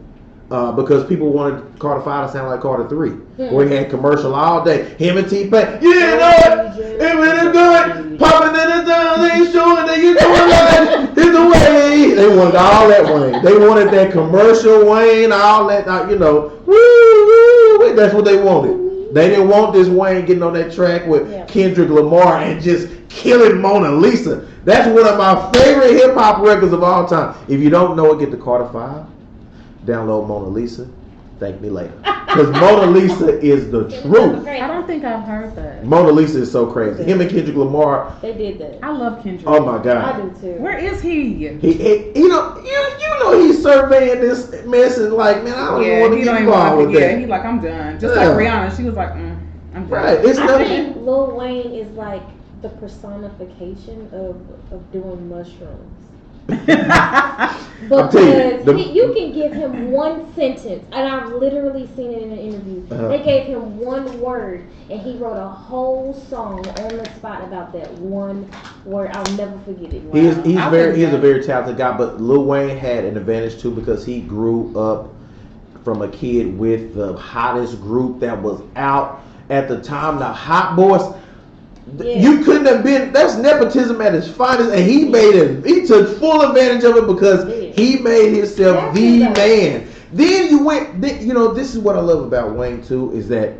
S1: Because people wanted Carter 5 to sound like Carter 3, where he had commercial all day. Him and T-Pain, you know it, it really good, popping in the down, they showing that you doing that, it's the way. They wanted all that Wayne. They wanted that commercial Wayne, all that, woo, that's what they wanted. They didn't want this Wayne getting on that track with Kendrick Lamar and just killing Mona Lisa. That's one of my favorite hip hop records of all time. If you don't know it, get the Carter 5. Download Mona Lisa. Thank me later. Because Mona Lisa is the truth.
S3: I don't think I've heard that.
S1: Mona Lisa is so crazy. Him and Kendrick Lamar.
S2: They did that.
S3: I love Kendrick.
S1: Oh my God.
S2: I do too.
S3: Where is he?
S1: You know he's surveying this mess and like, man, I don't even want to get involved with that.
S3: He's like, I'm done. Just like Rihanna, she was like, I'm done.
S1: Right.
S2: I think Lil Wayne is like the personification of doing mushrooms. Because you can give him one sentence, and I've literally seen it in an interview. They gave him one word, and he wrote a whole song on the spot about that one word. I'll never forget it.
S1: Wow. He's a very talented guy, but Lil Wayne had an advantage too because he grew up from a kid with the hottest group that was out at the time, the Hot Boys. Yeah. You couldn't have been. That's nepotism at its finest, and he made it. He took full advantage of it because he made himself the man. Then you went. This is what I love about Wayne too is that,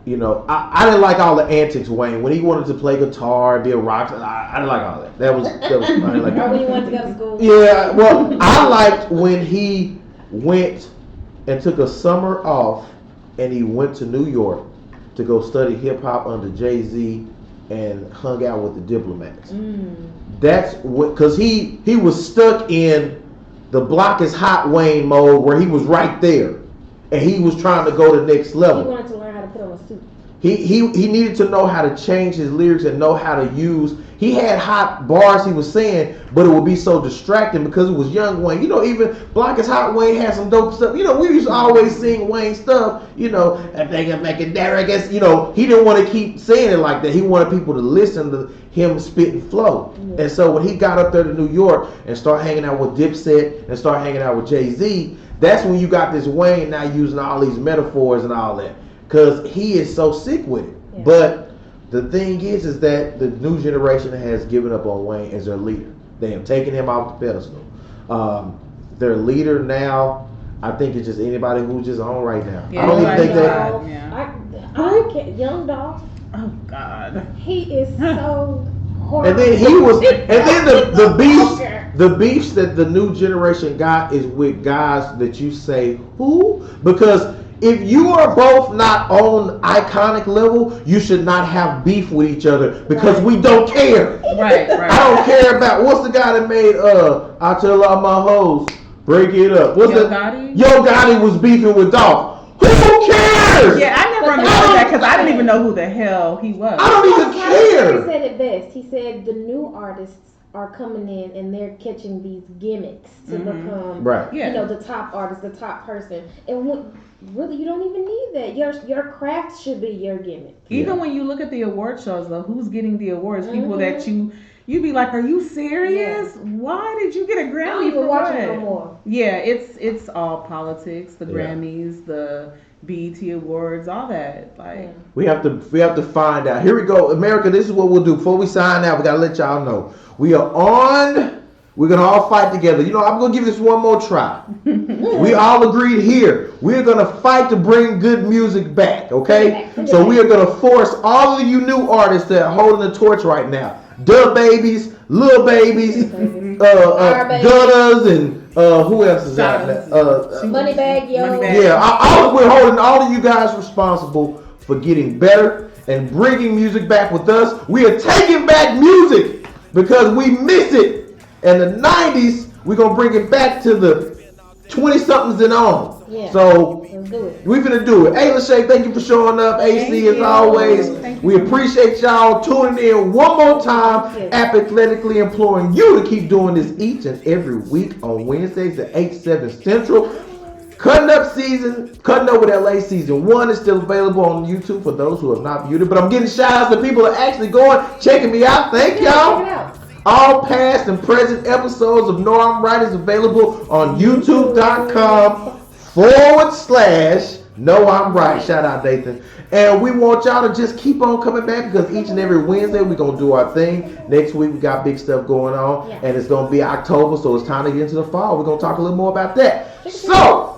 S1: I didn't like all the antics. Wayne when he wanted to play guitar, be a rock. I didn't like all that. That was. I didn't like
S2: that. When he wanted to go to school.
S1: Yeah. Well, I liked when he went and took a summer off, and he went to New York to go study hip hop under Jay-Z. And hung out with the Diplomats. That's what, because he was stuck in the block is hot Wayne mode where he was right there, and he was trying to go to the next level.
S2: He wanted to learn how to put on a suit.
S1: He needed to know how to change his lyrics and know how to use. He had hot bars he was saying, but it would be so distracting because it was young Wayne. Even Block is Hot Wayne had some dope stuff. We used to always sing Wayne stuff. I think I'm making that. I guess he didn't want to keep saying it like that. He wanted people to listen to him spit and flow. Mm-hmm. And so when he got up there to New York and started hanging out with Dipset and started hanging out with Jay-Z, that's when you got this Wayne now using all these metaphors and all that. Because he is so sick with it. Yeah. But the thing is that the new generation has given up on Wayne as their leader. They have taken him off the pedestal. Their leader now, I think it's just anybody who's just on right now.
S3: Yeah,
S1: I don't even think that.
S2: Yeah. I can't. Young Dolph.
S3: Oh God.
S2: He is so horrible.
S1: And then the beefs that the new generation got is with guys that you say who, because if you are both not on iconic level, you should not have beef with each other because we don't care.
S3: Right.
S1: I don't care about what's the guy that made I tell all my hoes break it up.
S3: Yo Gotti?
S1: Yo Gotti was beefing with Dolph. Who cares?
S3: Yeah, I never understood that because I didn't even know who the hell he was.
S1: I don't even care.
S2: He said it best. He said the new artists are coming in and they're catching these gimmicks to become, the top artist, the top person. And really, you don't even need that. Your craft should be your gimmick.
S3: Even when you look at the award shows, though, who's getting the awards? People that you'd be like, "Are you serious? Why did you get a
S2: I don't
S3: Grammy
S2: even
S3: for
S2: watch
S3: what?"
S2: it no more.
S3: Yeah, it's all politics. The
S1: Yeah.
S3: Grammys, the BET Awards, all that. Like,
S1: We have to find out. Here we go, America. This is what we'll do before we sign out. We gotta let y'all know we are on. We're gonna all fight together. You know, I'm gonna give this one more try. We all agreed here. We're gonna fight to bring good music back. Okay? So we are gonna force all of you new artists that are holding the torch right now. Dub Babies, Lil Babies, Gutters, and who else is out there?
S2: Moneybag Yo.
S3: Moneybag.
S1: Yeah, we're holding all of you guys responsible for getting better and bringing music back with us. We are taking back music because we miss it. In the 90s, we're going to bring it back to the 20-somethings and on.
S2: Yeah.
S1: So,
S2: Let's do it.
S1: we're going to do it. Hey, Lashae, thank you for showing up. AC, as always. We appreciate y'all tuning in one more time, apathetically imploring you to keep doing this each and every week on Wednesdays at 8, 7 Central. Cutting Up with LA season 1 is still available on YouTube for those who have not viewed it. But I'm getting shout outs to people that are actually going, checking me out. Thank y'all.
S2: Check it out.
S1: All past and present episodes of No I'm Right is available on youtube.com/No I'm Right. Shout out, Nathan. And we want y'all to just keep on coming back because each and every Wednesday we're going to do our thing. Next week we got big stuff going on.
S2: Yeah.
S1: And it's going to be October, so it's time to get into the fall. We're going to talk a little more about that. So,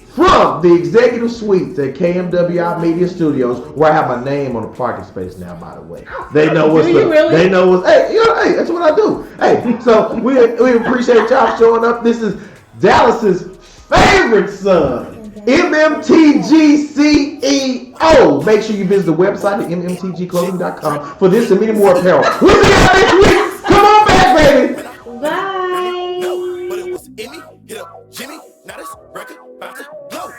S1: from the executive suites at KMWI Media Studios, where I have my name on the parking space now, by the way. They know what's They know what's hey, that's what I do. Hey, so we appreciate y'all showing up. This is Dallas's favorite son, MMTG CEO. Make sure you visit the website at mmtgclothing.com for this and many more apparel. We'll see y'all next week. Come on back, baby.
S2: Bye.
S4: But it was Emmy, hit up Jimmy, now this record about to blow.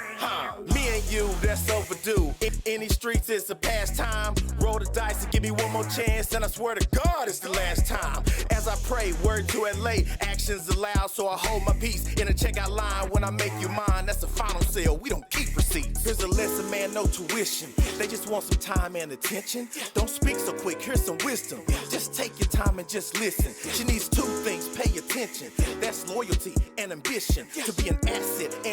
S4: Me and you, that's overdue. In these streets, it's a pastime. Roll the dice and give me one more chance, and I swear to God, it's the last time. As I pray, word to LA, actions allowed, so I hold my peace. In a checkout line, when I make you mine, that's the final sale. We don't keep receipts. Here's a lesson, man, no tuition. They just want some time and attention. Don't speak so quick, here's some wisdom. Just take your time and just listen. She needs two things, pay attention. That's loyalty and ambition. To be an asset and